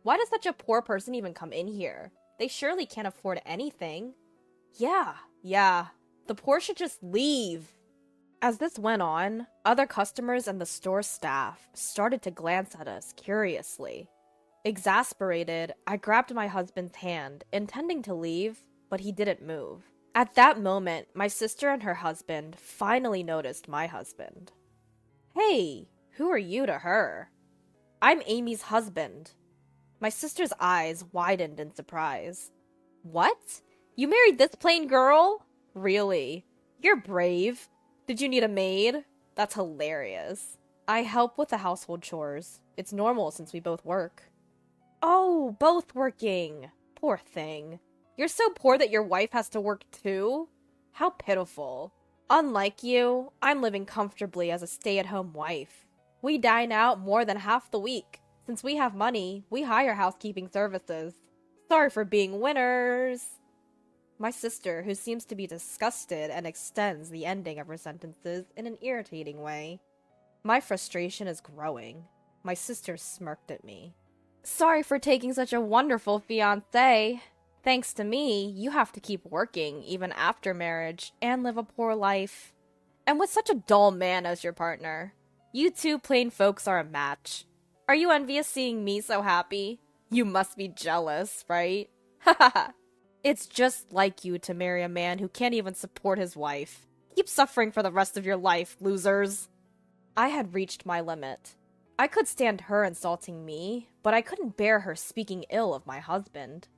Why does such a poor person even come in here? They surely can't afford anything. Yeah, the poor should just leave. As this went on, other customers and the store staff started to glance at us curiously. Exasperated, I grabbed my husband's hand, intending to leave, but he didn't move. At that moment, my sister and her husband finally noticed my husband. Hey, who are you to her? I'm Amy's husband. My sister's eyes widened in surprise. What? You married this plain girl? Really? You're brave. Did you need a maid? That's hilarious. I help with the household chores. It's normal since we both work. Oh, both working. Poor thing. You're so poor that your wife has to work too? How pitiful. Unlike you, I'm living comfortably as a stay-at-home wife. We dine out more than half the week. Since we have money, we hire housekeeping services. Sorry for being winners. My sister, who seems to be disgusted and extends the ending of her sentences in an irritating way. My frustration is growing. My sister smirked at me. Sorry for taking such a wonderful fiancé. Thanks to me, you have to keep working even after marriage and live a poor life. And with such a dull man as your partner. You two plain folks are a match. Are you envious seeing me so happy? You must be jealous, right? Haha. It's just like you to marry a man who can't even support his wife. Keep suffering for the rest of your life, losers. I had reached my limit. I could stand her insulting me, but I couldn't bear her speaking ill of my husband.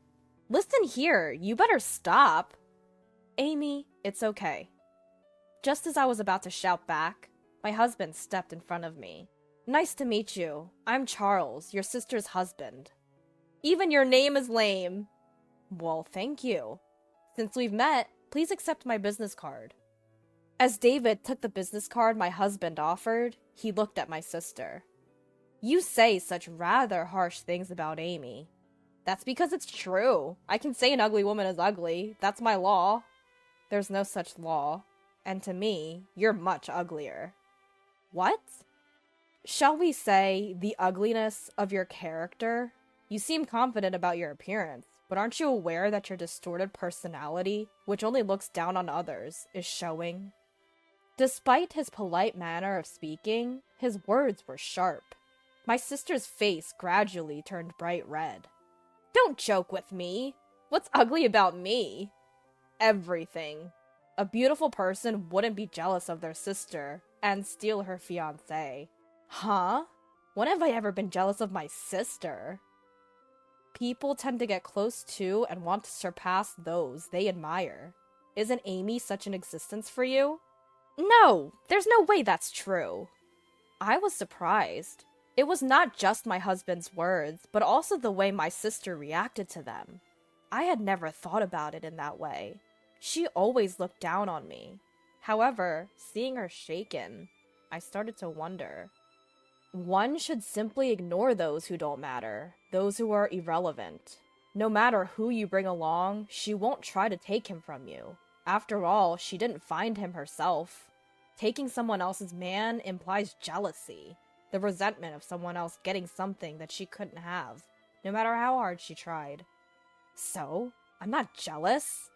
Listen here, you better stop. Amy, it's okay. Just as I was about to shout back, my husband stepped in front of me. Nice to meet you. I'm Charles, your sister's husband. Even your name is lame. Well, thank you. Since we've met, please accept my business card. As David took the business card my husband offered, he looked at my sister. You say such rather harsh things about Amy. That's because it's true. I can say an ugly woman is ugly. That's my law. There's no such law. And to me, you're much uglier. What? Shall we say the ugliness of your character? You seem confident about your appearance, but aren't you aware that your distorted personality, which only looks down on others, is showing? Despite his polite manner of speaking, his words were sharp. My sister's face gradually turned bright red. Don't joke with me. What's ugly about me? Everything. A beautiful person wouldn't be jealous of their sister and steal her fiancé. Huh? When have I ever been jealous of my sister? People tend to get close to and want to surpass those they admire. Isn't Amy such an existence for you? No, there's no way that's true. I was surprised. It was not just my husband's words, but also the way my sister reacted to them. I had never thought about it in that way. She always looked down on me. However, seeing her shaken, I started to wonder. One should simply ignore those who don't matter, those who are irrelevant. No matter who you bring along, she won't try to take him from you. After all, she didn't find him herself. Taking someone else's man implies jealousy, the resentment of someone else getting something that she couldn't have, no matter how hard she tried. So, I'm not jealous?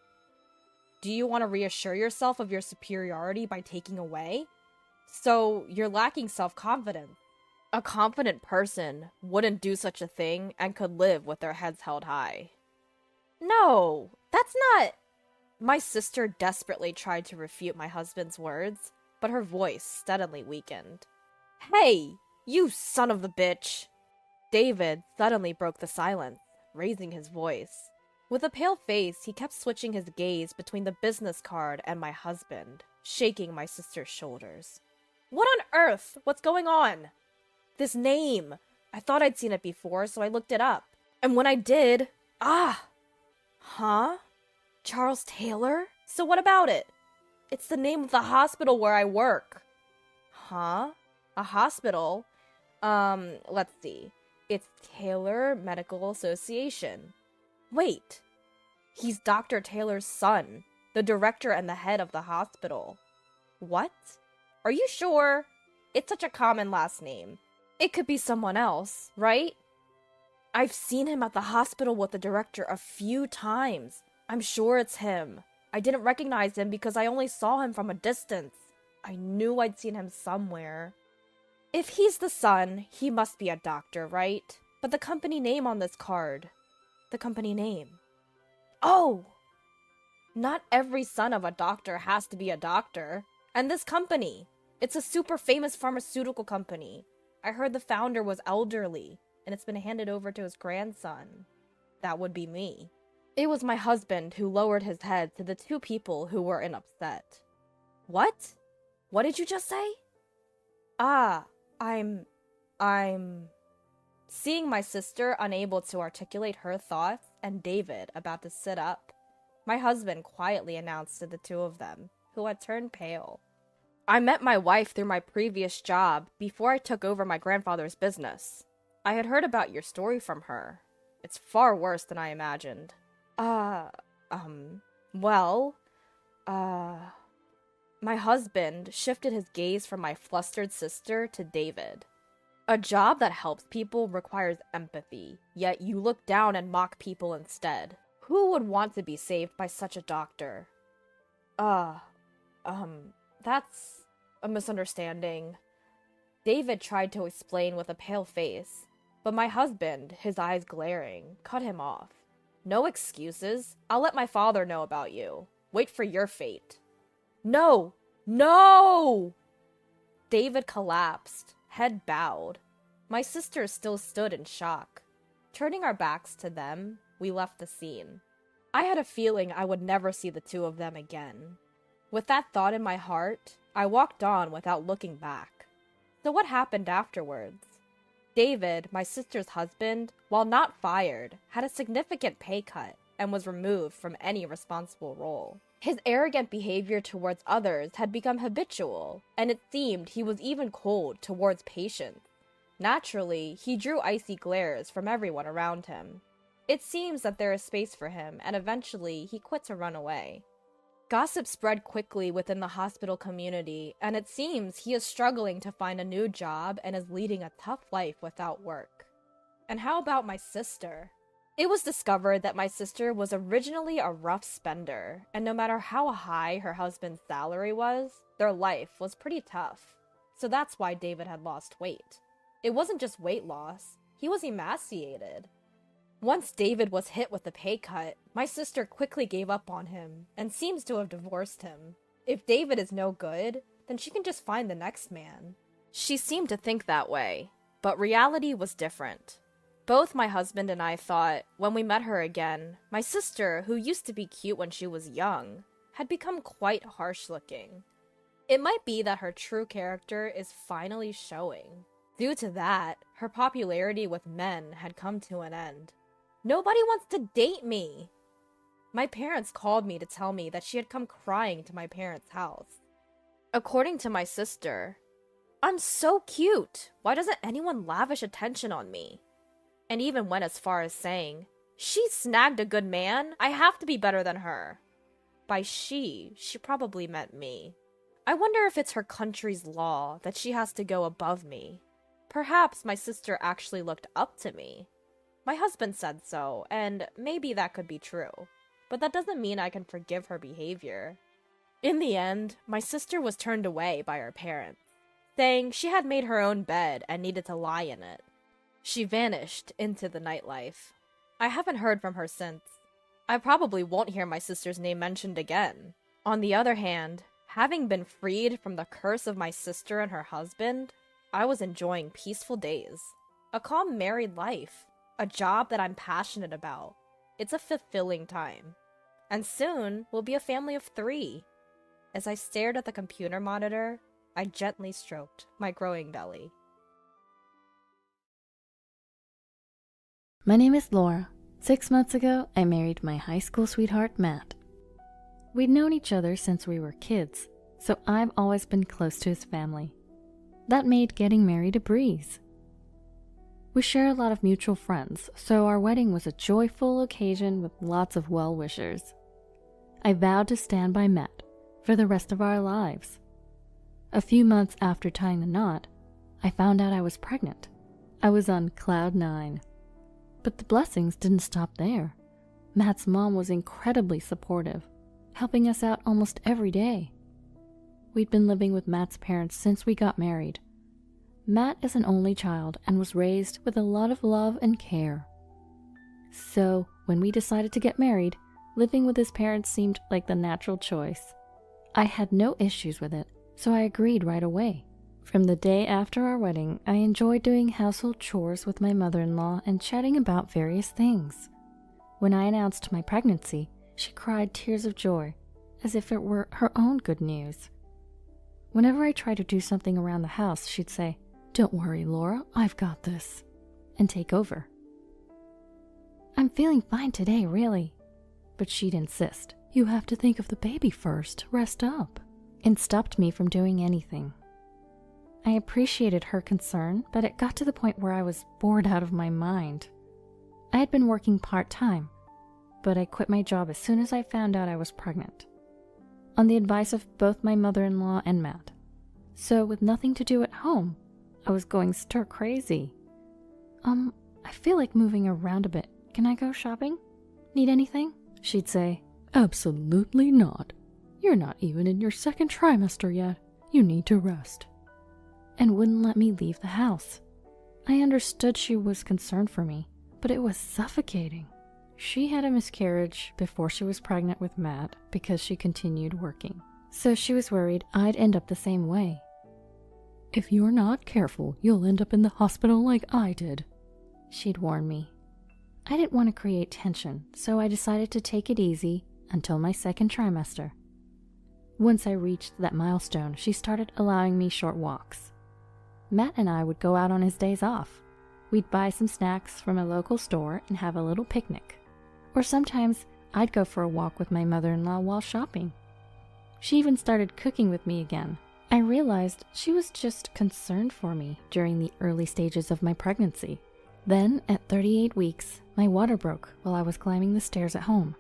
Do you want to reassure yourself of your superiority by taking away? So, you're lacking self-confidence. A confident person wouldn't do such a thing and could live with their heads held high. No, that's not... My sister desperately tried to refute my husband's words, but her voice steadily weakened. Hey, you son of a bitch! David suddenly broke the silence, raising his voice. With a pale face, he kept switching his gaze between the business card and my husband, shaking my sister's shoulders. What on earth? What's going on? This name! I thought I'd seen it before, so I looked it up. And when I did... Huh? Charles Taylor? So what about it? It's the name of the hospital where I work. Huh? A hospital? Let's see. It's Taylor Medical Association. Wait. He's Dr. Taylor's son, the director and the head of the hospital. What? Are you sure? It's such a common last name. It could be someone else, right? I've seen him at the hospital with the director a few times. I'm sure it's him. I didn't recognize him because I only saw him from a distance. I knew I'd seen him somewhere. If he's the son, he must be a doctor, right? But the company name on this card. The company name. Oh! Not every son of a doctor has to be a doctor. And this company. It's a super famous pharmaceutical company. I heard the founder was elderly, and it's been handed over to his grandson. That would be me. It was my husband who lowered his head to the two people who were in upset. What? What did you just say? I'm... Seeing my sister unable to articulate her thoughts and David about to sit up, my husband quietly announced to the two of them, who had turned pale. I met my wife through my previous job before I took over my grandfather's business. I had heard about your story from her. It's far worse than I imagined. My husband shifted his gaze from my flustered sister to David. A job that helps people requires empathy, yet you look down and mock people instead. Who would want to be saved by such a doctor? That's a misunderstanding. David tried to explain with a pale face, but my husband, his eyes glaring, cut him off. No excuses. I'll let my father know about you. Wait for your fate. No! No! David collapsed, head bowed. My sister still stood in shock. Turning our backs to them, we left the scene. I had a feeling I would never see the two of them again. With that thought in my heart, I walked on without looking back. So what happened afterwards? David, my sister's husband, while not fired, had a significant pay cut and was removed from any responsible role. His arrogant behavior towards others had become habitual, and it seemed he was even cold towards patients. Naturally, he drew icy glares from everyone around him. It seems that there is space for him, and eventually he quit to run away. Gossip spread quickly within the hospital community, and it seems he is struggling to find a new job and is leading a tough life without work. And how about my sister? It was discovered that my sister was originally a rough spender, and no matter how high her husband's salary was, their life was pretty tough. So that's why David had lost weight. It wasn't just weight loss, he was emaciated. Once David was hit with a pay cut, my sister quickly gave up on him, and seems to have divorced him. If David is no good, then she can just find the next man. She seemed to think that way, but reality was different. Both my husband and I thought, when we met her again, my sister, who used to be cute when she was young, had become quite harsh-looking. It might be that her true character is finally showing. Due to that, her popularity with men had come to an end. Nobody wants to date me! My parents called me to tell me that she had come crying to my parents' house. According to my sister, I'm so cute! Why doesn't anyone lavish attention on me? And even went as far as saying, she snagged a good man, I have to be better than her. By she probably meant me. I wonder if it's her country's law that she has to go above me. Perhaps my sister actually looked up to me. My husband said so, and maybe that could be true. But that doesn't mean I can forgive her behavior. In the end, my sister was turned away by her parents, saying she had made her own bed and needed to lie in it. She vanished into the nightlife. I haven't heard from her since. I probably won't hear my sister's name mentioned again. On the other hand, having been freed from the curse of my sister and her husband, I was enjoying peaceful days. A calm married life. A job that I'm passionate about. It's a fulfilling time. And soon, we'll be a family of 3. As I stared at the computer monitor, I gently stroked my growing belly. My name is Laura. 6 months ago, I married my high school sweetheart, Matt. We'd known each other since we were kids, so I've always been close to his family. That made getting married a breeze. We share a lot of mutual friends, so our wedding was a joyful occasion with lots of well-wishers. I vowed to stand by Matt for the rest of our lives. A few months after tying the knot, I found out I was pregnant. I was on cloud 9. But the blessings didn't stop there. Matt's mom was incredibly supportive, helping us out almost every day. We'd been living with Matt's parents since we got married. Matt is an only child and was raised with a lot of love and care. So, when we decided to get married, living with his parents seemed like the natural choice. I had no issues with it, so I agreed right away. From the day after our wedding, I enjoyed doing household chores with my mother-in-law and chatting about various things. When I announced my pregnancy, she cried tears of joy, as if it were her own good news. Whenever I tried to do something around the house, she'd say, "Don't worry, Laura, I've got this," and take over. "I'm feeling fine today, really." But she'd insist, "You have to think of the baby first, rest up," and stopped me from doing anything. I appreciated her concern, but it got to the point where I was bored out of my mind. I had been working part-time, but I quit my job as soon as I found out I was pregnant, on the advice of both my mother-in-law and Matt. So with nothing to do at home, I was going stir-crazy. I feel like moving around a bit. Can I go shopping? Need anything?" She'd say, "Absolutely not. You're not even in your second trimester yet. You need to rest." And wouldn't let me leave the house. I understood she was concerned for me, but it was suffocating. She had a miscarriage before she was pregnant with Matt because she continued working. So she was worried I'd end up the same way. "If you're not careful, you'll end up in the hospital like I did," she'd warn me. I didn't want to create tension, so I decided to take it easy until my second trimester. Once I reached that milestone, she started allowing me short walks. Matt and I would go out on his days off. We'd buy some snacks from a local store and have a little picnic. Or sometimes I'd go for a walk with my mother-in-law while shopping. She even started cooking with me again. I realized she was just concerned for me during the early stages of my pregnancy. Then, at 38 weeks, my water broke while I was climbing the stairs at home.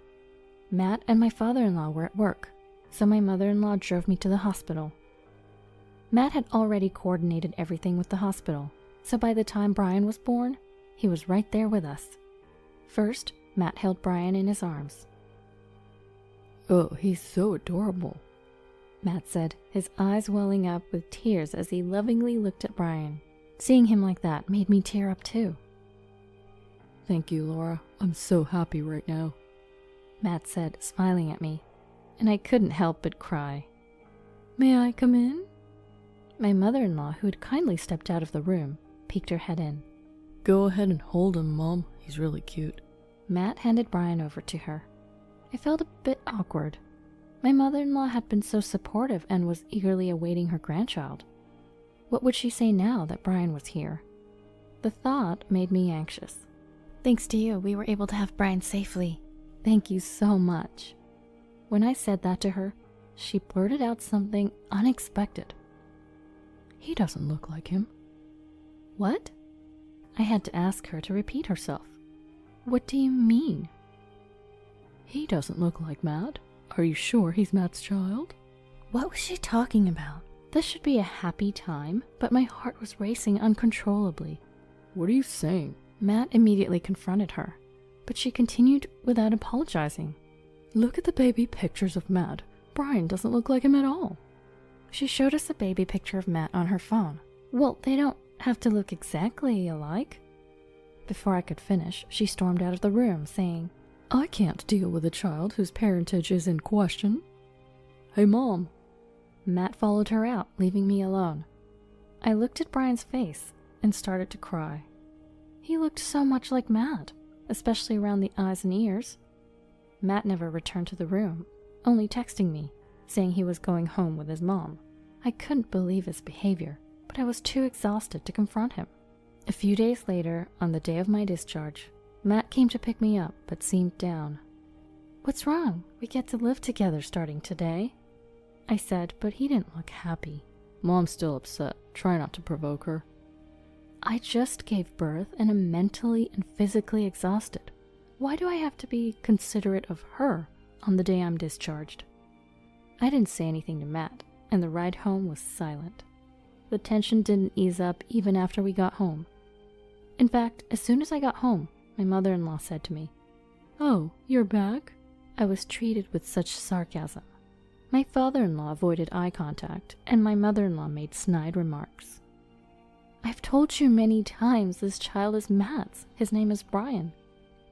Matt and my father-in-law were at work, so my mother-in-law drove me to the hospital. Matt had already coordinated everything with the hospital, so by the time Brian was born, he was right there with us. First, Matt held Brian in his arms. "Oh, he's so adorable," Matt said, his eyes welling up with tears as he lovingly looked at Brian. Seeing him like that made me tear up too. "Thank you, Laura. I'm so happy right now," Matt said, smiling at me, and I couldn't help but cry. "May I come in?" My mother-in-law, who had kindly stepped out of the room, peeked her head in. "Go ahead and hold him, Mom. He's really cute." Matt handed Brian over to her. I felt a bit awkward. My mother-in-law had been so supportive and was eagerly awaiting her grandchild. What would she say now that Brian was here? The thought made me anxious. "Thanks to you, we were able to have Brian safely. Thank you so much." When I said that to her, she blurted out something unexpected. "He doesn't look like him." "What?" I had to ask her to repeat herself. "What do you mean?" "He doesn't look like Matt. Are you sure he's Matt's child?" What was she talking about? This should be a happy time, but my heart was racing uncontrollably. "What are you saying?" Matt immediately confronted her, but she continued without apologizing. "Look at the baby pictures of Matt. Brian doesn't look like him at all." She showed us a baby picture of Matt on her phone. Well, they don't have to look exactly alike. Before I could finish, she stormed out of the room, saying, "I can't deal with a child whose parentage is in question." "Hey, Mom." Matt followed her out, leaving me alone. I looked at Brian's face and started to cry. He looked so much like Matt, especially around the eyes and ears. Matt never returned to the room, only texting me, saying he was going home with his mom. I couldn't believe his behavior, but I was too exhausted to confront him. A few days later, on the day of my discharge, Matt came to pick me up, but seemed down. "What's wrong? We get to live together starting today," I said, but he didn't look happy. "Mom's still upset. Try not to provoke her." I just gave birth and am mentally and physically exhausted. Why do I have to be considerate of her on the day I'm discharged? I didn't say anything to Matt, and the ride home was silent. The tension didn't ease up even after we got home. In fact, as soon as I got home, my mother-in-law said to me, "Oh, you're back?" I was treated with such sarcasm. My father-in-law avoided eye contact, and my mother-in-law made snide remarks. "I've told you many times this child is Matt's. His name is Brian.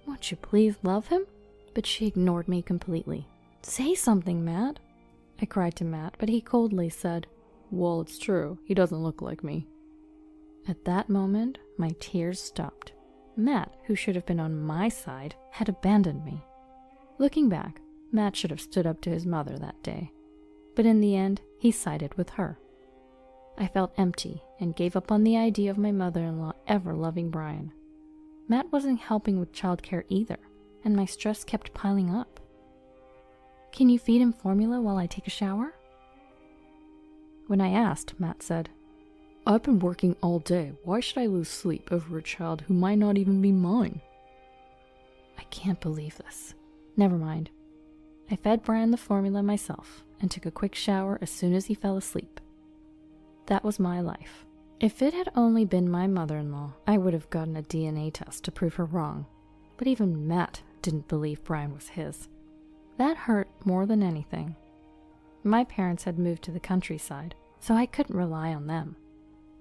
Won't you please love him?" But she ignored me completely. "Say something, Matt," I cried to Matt, but he coldly said, "Well, it's true. He doesn't look like me." At that moment, my tears stopped. Matt, who should have been on my side, had abandoned me. Looking back, Matt should have stood up to his mother that day. But in the end, he sided with her. I felt empty and gave up on the idea of my mother-in-law ever loving Brian. Matt wasn't helping with childcare either, and my stress kept piling up. "Can you feed him formula while I take a shower?" When I asked, Matt said, "I've been working all day. Why should I lose sleep over a child who might not even be mine?" I can't believe this. Never mind. I fed Brian the formula myself and took a quick shower as soon as he fell asleep. That was my life. If it had only been my mother-in-law, I would have gotten a DNA test to prove her wrong. But even Matt didn't believe Brian was his. That hurt more than anything. My parents had moved to the countryside, so I couldn't rely on them.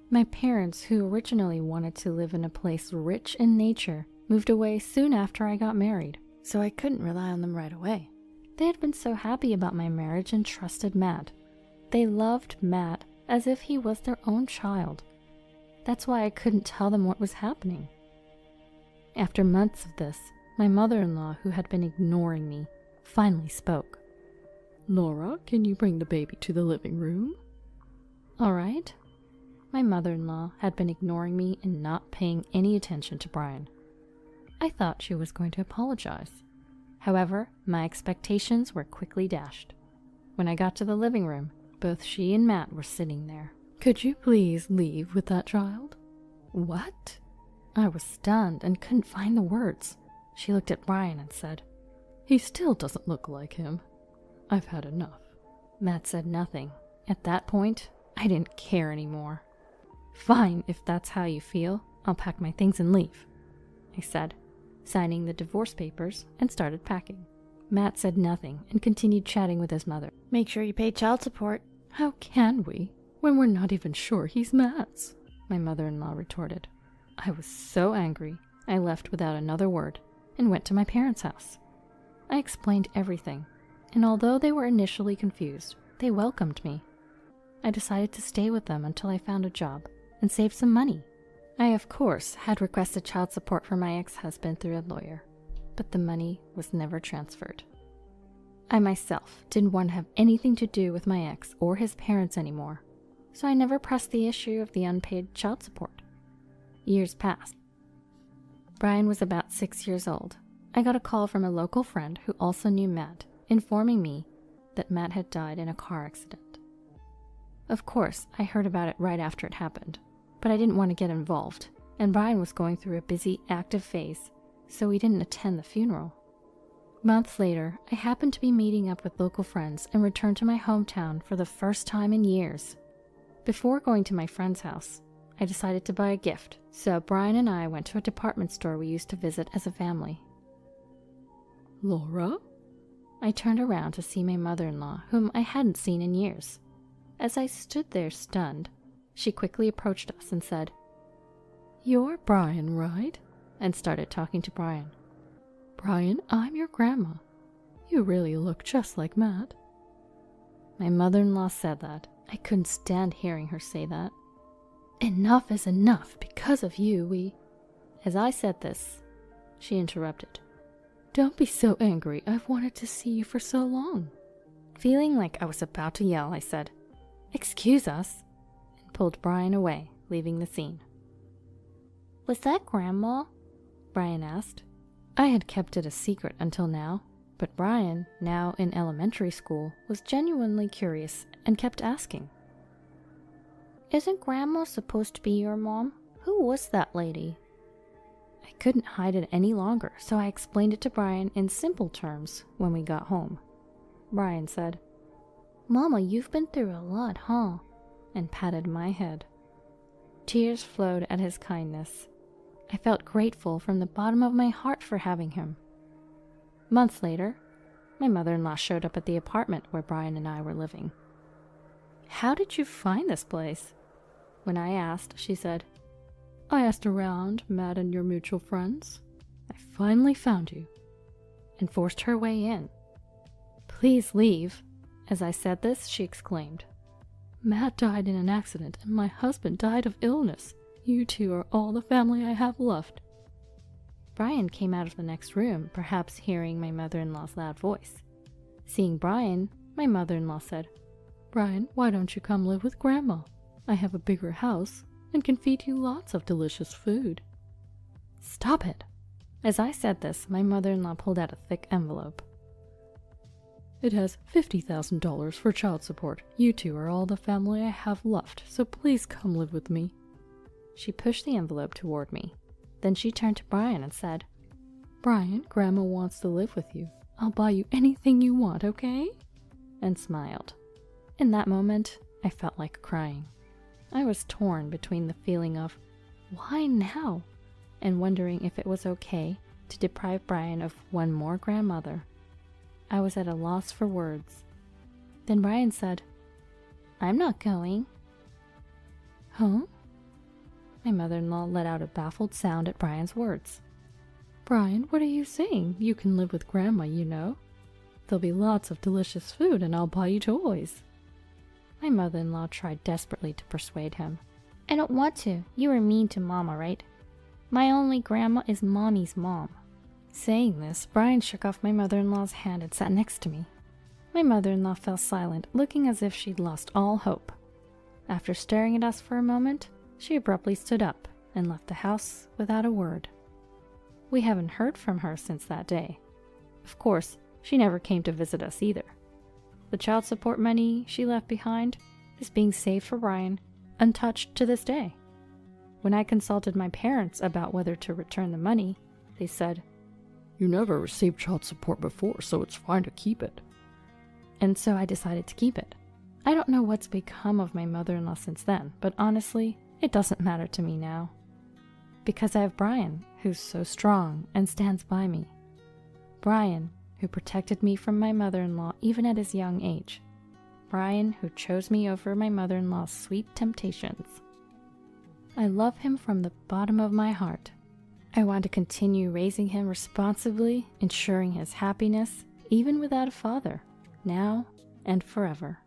My parents, who originally wanted to live in a place rich in nature, moved away soon after I got married, so I couldn't rely on them right away. They had been so happy about my marriage and trusted Matt. They loved Matt as if he was their own child. That's why I couldn't tell them what was happening. After months of this, my mother-in-law, who had been ignoring me, finally spoke. "Laura, can you bring the baby to the living room?" "All right." My mother-in-law had been ignoring me and not paying any attention to Brian. I thought she was going to apologize. However, my expectations were quickly dashed. When I got to the living room, both she and Matt were sitting there. Could you please leave with that child? What? I was stunned and couldn't find the words. She looked at Brian and said, He still doesn't look like him. I've had enough. Matt said nothing. At that point, I didn't care anymore. Fine, if that's how you feel, I'll pack my things and leave, I said, signing the divorce papers and started packing. Matt said nothing and continued chatting with his mother. Make sure you pay child support. How can we, when we're not even sure he's Matt's? My mother-in-law retorted. I was so angry, I left without another word and went to my parents' house. I explained everything, and although they were initially confused, they welcomed me. I decided to stay with them until I found a job and saved some money. I, of course, had requested child support for my ex-husband through a lawyer, but the money was never transferred. I myself didn't want to have anything to do with my ex or his parents anymore, so I never pressed the issue of the unpaid child support. Years passed. Brian was about 6 years old. I got a call from a local friend who also knew Matt, informing me that Matt had died in a car accident. Of course, I heard about it right after it happened, but I didn't want to get involved, and Brian was going through a busy, active phase, so we didn't attend the funeral. Months later, I happened to be meeting up with local friends and returned to my hometown for the first time in years. Before going to my friend's house, I decided to buy a gift, so Brian and I went to a department store we used to visit as a family. Laura? I turned around to see my mother-in-law, whom I hadn't seen in years. As I stood there stunned, she quickly approached us and said, You're Brian, right? And started talking to Brian. Brian, I'm your grandma. You really look just like Matt. My mother-in-law said that. I couldn't stand hearing her say that. Enough is enough. Because of you, As I said this, she interrupted. Don't be so angry. I've wanted to see you for so long. Feeling like I was about to yell, I said, Excuse us, and pulled Brian away, leaving the scene. Was that Grandma? Brian asked. I had kept it a secret until now, but Brian, now in elementary school, was genuinely curious and kept asking. Isn't Grandma supposed to be your mom? Who was that lady? I couldn't hide it any longer, so I explained it to Brian in simple terms when we got home. Brian said, Mama, you've been through a lot, huh? And patted my head. Tears flowed at his kindness. I felt grateful from the bottom of my heart for having him. Months later, my mother-in-law showed up at the apartment where Brian and I were living. How did you find this place? When I asked, she said, I asked around, Matt and your mutual friends. I finally found you. And forced her way in. Please leave. As I said this, she exclaimed, Matt died in an accident and my husband died of illness. You two are all the family I have left. Brian came out of the next room, perhaps hearing my mother-in-law's loud voice. Seeing Brian, my mother-in-law said, Brian, why don't you come live with Grandma? I have a bigger house and can feed you lots of delicious food. Stop it! As I said this, my mother-in-law pulled out a thick envelope. It has $50,000 for child support. You two are all the family I have left, so please come live with me. She pushed the envelope toward me. Then she turned to Brian and said, Brian, Grandma wants to live with you. I'll buy you anything you want, okay? And smiled. In that moment, I felt like crying. I was torn between the feeling of, why now? And wondering if it was okay to deprive Brian of one more grandmother. I was at a loss for words. Then Brian said, I'm not going. Huh? My mother-in-law let out a baffled sound at Brian's words. Brian, what are you saying? You can live with Grandma, you know. There'll be lots of delicious food and I'll buy you toys. My mother-in-law tried desperately to persuade him. I don't want to. You were mean to Mama, right? My only grandma is Mommy's mom. Saying this, Brian shook off my mother-in-law's hand and sat next to me. My mother-in-law fell silent, looking as if she'd lost all hope. After staring at us for a moment, she abruptly stood up and left the house without a word. We haven't heard from her since that day. Of course, she never came to visit us either. The child support money she left behind is being saved for Brian, untouched to this day. When I consulted my parents about whether to return the money, they said, "You never received child support before, so it's fine to keep it." and so I decided to keep it. I don't know what's become of my mother-in-law since then, but honestly, it doesn't matter to me now. Because I have Brian, who's so strong and stands by me. Brian, who protected me from my mother-in-law even at his young age. Brian, who chose me over my mother-in-law's sweet temptations. I love him from the bottom of my heart. I want to continue raising him responsibly, ensuring his happiness, even without a father, now and forever.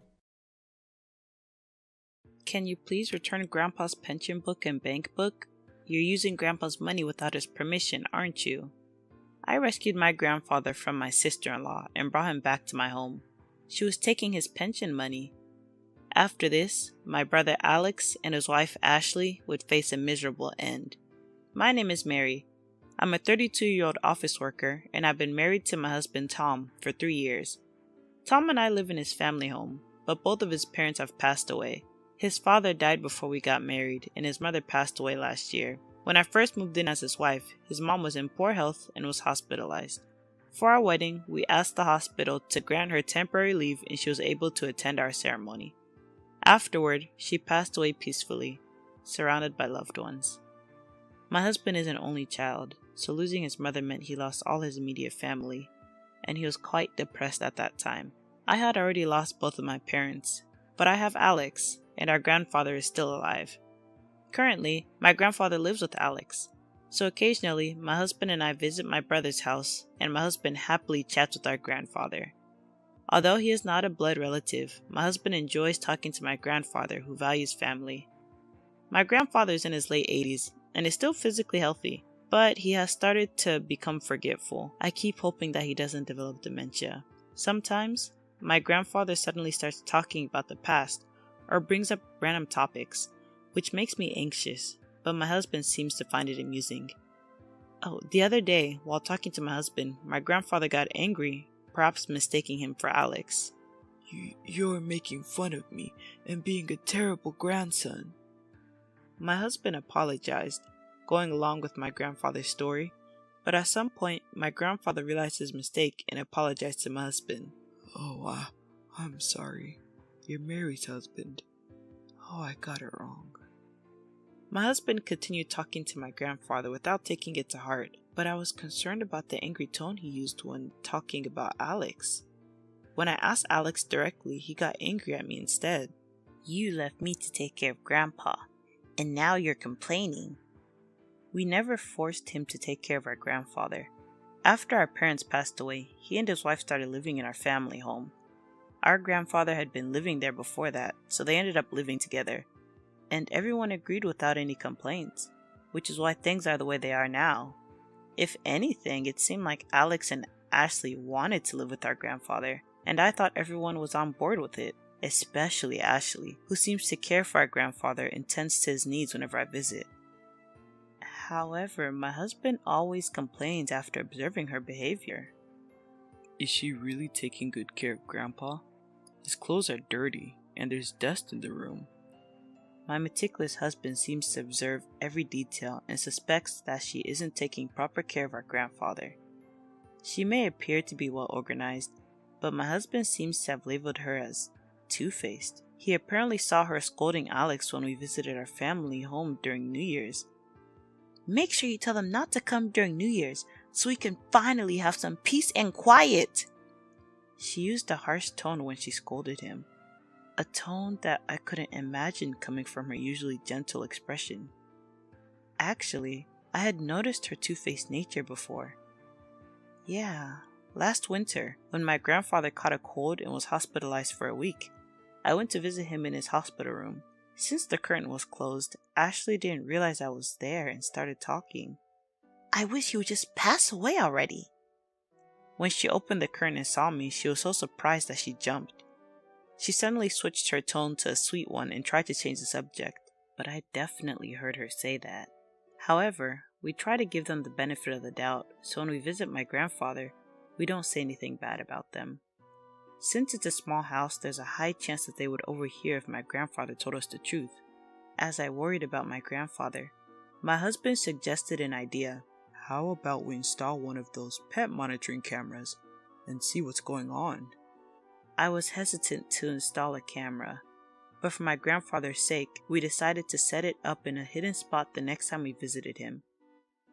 Can you please return Grandpa's pension book and bank book? You're using Grandpa's money without his permission, aren't you? I rescued my grandfather from my sister-in-law and brought him back to my home. She was taking his pension money. After this, my brother Alex and his wife Ashley would face a miserable end. My name is Mary. I'm a 32-year-old office worker, and I've been married to my husband Tom for 3 years. Tom and I live in his family home, but both of his parents have passed away. His father died before we got married, and his mother passed away last year. When I first moved in as his wife, his mom was in poor health and was hospitalized. For our wedding, we asked the hospital to grant her temporary leave and she was able to attend our ceremony. Afterward, she passed away peacefully, surrounded by loved ones. My husband is an only child, so losing his mother meant he lost all his immediate family, and he was quite depressed at that time. I had already lost both of my parents, but I have Alex, and our grandfather is still alive. Currently, my grandfather lives with Alex, so occasionally my husband and I visit my brother's house, and my husband happily chats with our grandfather. Although he is not a blood relative, my husband enjoys talking to my grandfather who values family. My grandfather is in his late 80s and is still physically healthy, but he has started to become forgetful. I keep hoping that he doesn't develop dementia. Sometimes, my grandfather suddenly starts talking about the past or brings up random topics, which makes me anxious, but my husband seems to find it amusing. Oh, the other day, while talking to my husband, my grandfather got angry, perhaps mistaking him for Alex. You're making fun of me and being a terrible grandson. My husband apologized, going along with my grandfather's story, but at some point, my grandfather realized his mistake and apologized to my husband. Oh, I'm sorry. You're Mary's husband. Oh, I got it wrong. My husband continued talking to my grandfather without taking it to heart, but I was concerned about the angry tone he used when talking about Alex. When I asked Alex directly, he got angry at me instead. You left me to take care of Grandpa, and now you're complaining. We never forced him to take care of our grandfather. After our parents passed away, he and his wife started living in our family home. Our grandfather had been living there before that, so they ended up living together. And everyone agreed without any complaints, which is why things are the way they are now. If anything, it seemed like Alex and Ashley wanted to live with our grandfather, and I thought everyone was on board with it, especially Ashley, who seems to care for our grandfather and tends to his needs whenever I visit. However, my husband always complains after observing her behavior. Is she really taking good care of Grandpa? His clothes are dirty, and there's dust in the room. My meticulous husband seems to observe every detail and suspects that she isn't taking proper care of our grandfather. She may appear to be well organized, but my husband seems to have labeled her as two-faced. He apparently saw her scolding Alex when we visited our family home during New Year's. Make sure you tell them not to come during New Year's so we can finally have some peace and quiet. She used a harsh tone when she scolded him. A tone that I couldn't imagine coming from her usually gentle expression. Actually, I had noticed her two-faced nature before. Yeah, last winter, when my grandfather caught a cold and was hospitalized for a week, I went to visit him in his hospital room. Since the curtain was closed, Ashley didn't realize I was there and started talking. I wish he would just pass away already. When she opened the curtain and saw me, she was so surprised that she jumped. She suddenly switched her tone to a sweet one and tried to change the subject, but I definitely heard her say that. However, we try to give them the benefit of the doubt, so when we visit my grandfather, we don't say anything bad about them. Since it's a small house, there's a high chance that they would overhear if my grandfather told us the truth. As I worried about my grandfather, my husband suggested an idea. How about we install one of those pet monitoring cameras and see what's going on? I was hesitant to install a camera, but for my grandfather's sake, we decided to set it up in a hidden spot the next time we visited him.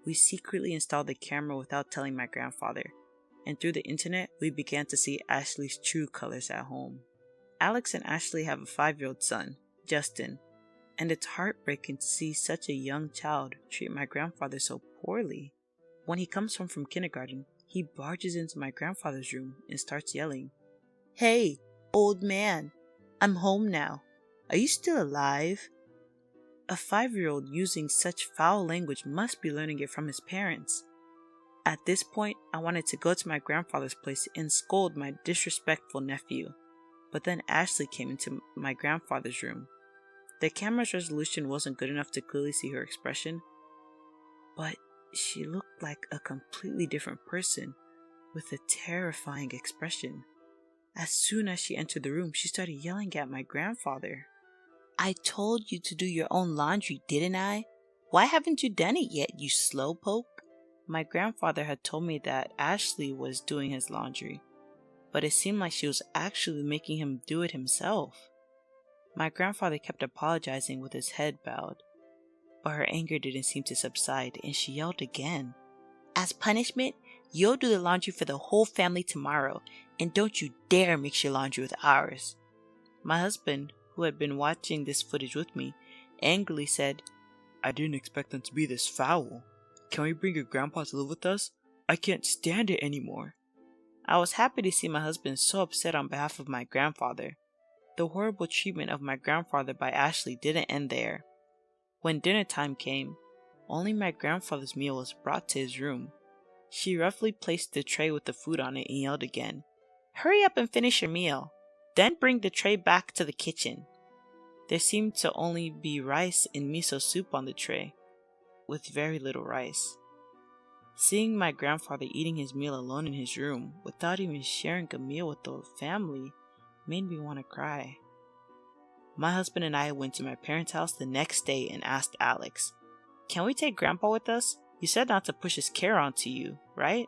We secretly installed the camera without telling my grandfather, and through the internet, we began to see Ashley's true colors at home. Alex and Ashley have a 5-year-old son, Justin, and it's heartbreaking to see such a young child treat my grandfather so poorly. When he comes home from kindergarten, he barges into my grandfather's room and starts yelling, "Hey, old man, I'm home now. Are you still alive?" A 5-year-old using such foul language must be learning it from his parents. At this point, I wanted to go to my grandfather's place and scold my disrespectful nephew, but then Ashley came into my grandfather's room. The camera's resolution wasn't good enough to clearly see her expression, but she looked like a completely different person with a terrifying expression. As soon as she entered the room, she started yelling at my grandfather. "I told you to do your own laundry, didn't I? Why haven't you done it yet, you slowpoke?" My grandfather had told me that Ashley was doing his laundry, but it seemed like she was actually making him do it himself. My grandfather kept apologizing with his head bowed, but her anger didn't seem to subside, and she yelled again. "As punishment, you'll do the laundry for the whole family tomorrow, and don't you dare mix your laundry with ours." My husband, who had been watching this footage with me, angrily said, I didn't expect them to be this foul. Can we bring your grandpa to live with us? I can't stand it anymore. I was happy to see my husband so upset on behalf of my grandfather. The horrible treatment of my grandfather by Ashley didn't end there. When dinner time came, only my grandfather's meal was brought to his room. She roughly placed the tray with the food on it and yelled again, "Hurry up and finish your meal. Then bring the tray back to the kitchen." There seemed to only be rice and miso soup on the tray, with very little rice. Seeing my grandfather eating his meal alone in his room without even sharing a meal with the family made me want to cry. My husband and I went to my parents' house the next day and asked Alex, "Can we take Grandpa with us? You said not to push his care onto you, right?"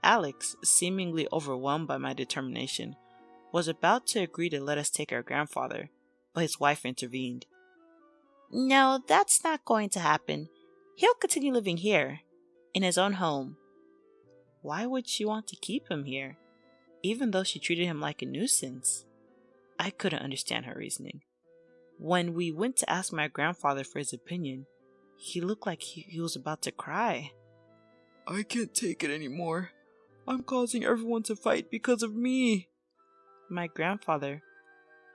Alex, seemingly overwhelmed by my determination, was about to agree to let us take our grandfather, but his wife intervened. "No, that's not going to happen. He'll continue living here, in his own home." Why would she want to keep him here, even though she treated him like a nuisance? I couldn't understand her reasoning. When we went to ask my grandfather for his opinion, he looked like he was about to cry. I can't take it anymore. I'm causing everyone to fight because of me. My grandfather,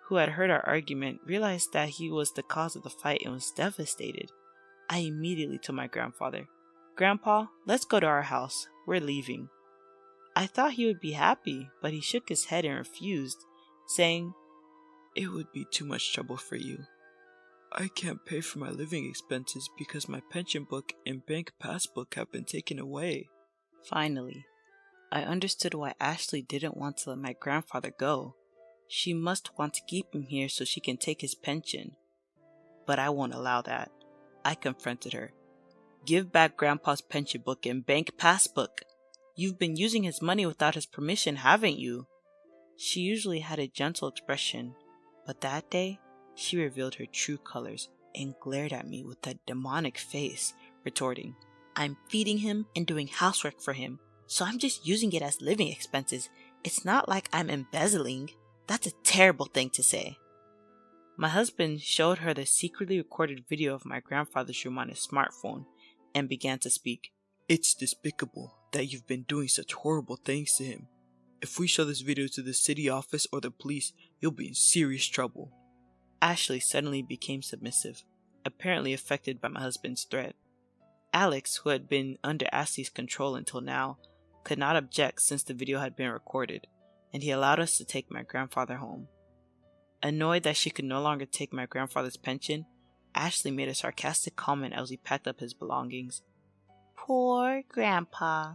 who had heard our argument, realized that he was the cause of the fight and was devastated. I immediately told my grandfather, "Grandpa, let's go to our house. We're leaving." I thought he would be happy, but he shook his head and refused, saying, It would be too much trouble for you. I can't pay for my living expenses because my pension book and bank passbook have been taken away. Finally, I understood why Ashley didn't want to let my grandfather go. She must want to keep him here so she can take his pension. But I won't allow that. I confronted her. "Give back Grandpa's pension book and bank passbook. You've been using his money without his permission, haven't you?" She usually had a gentle expression, but that day she revealed her true colors and glared at me with a demonic face, retorting, "I'm feeding him and doing housework for him, so I'm just using it as living expenses. It's not like I'm embezzling. That's a terrible thing to say." My husband showed her the secretly recorded video of my grandfather's room on his smartphone and began to speak. It's despicable that you've been doing such horrible things to him. If we show this video to the city office or the police, you'll be in serious trouble. Ashley suddenly became submissive, apparently affected by my husband's threat. Alex, who had been under Ashley's control until now, could not object since the video had been recorded, and he allowed us to take my grandfather home. Annoyed that she could no longer take my grandfather's pension, Ashley made a sarcastic comment as we packed up his belongings. "Poor Grandpa.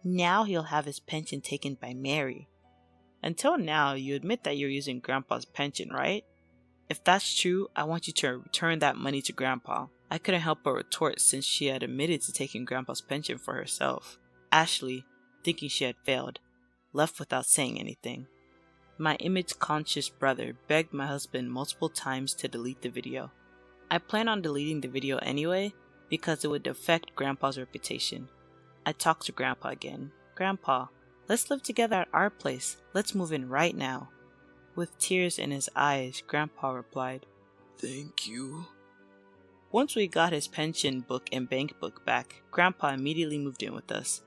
Now he'll have his pension taken by Mary. Until now, you admit that you're using Grandpa's pension, right? If that's true, I want you to return that money to Grandpa. I couldn't help but retort since she had admitted to taking Grandpa's pension for herself. Ashley, thinking she had failed, left without saying anything. My image-conscious brother begged my husband multiple times to delete the video. I plan on deleting the video anyway because it would affect Grandpa's reputation. I talked to Grandpa again. Grandpa, let's live together at our place. Let's move in right now. With tears in his eyes, Grandpa replied, Thank you. Once we got his pension book and bank book back, Grandpa immediately moved in with us.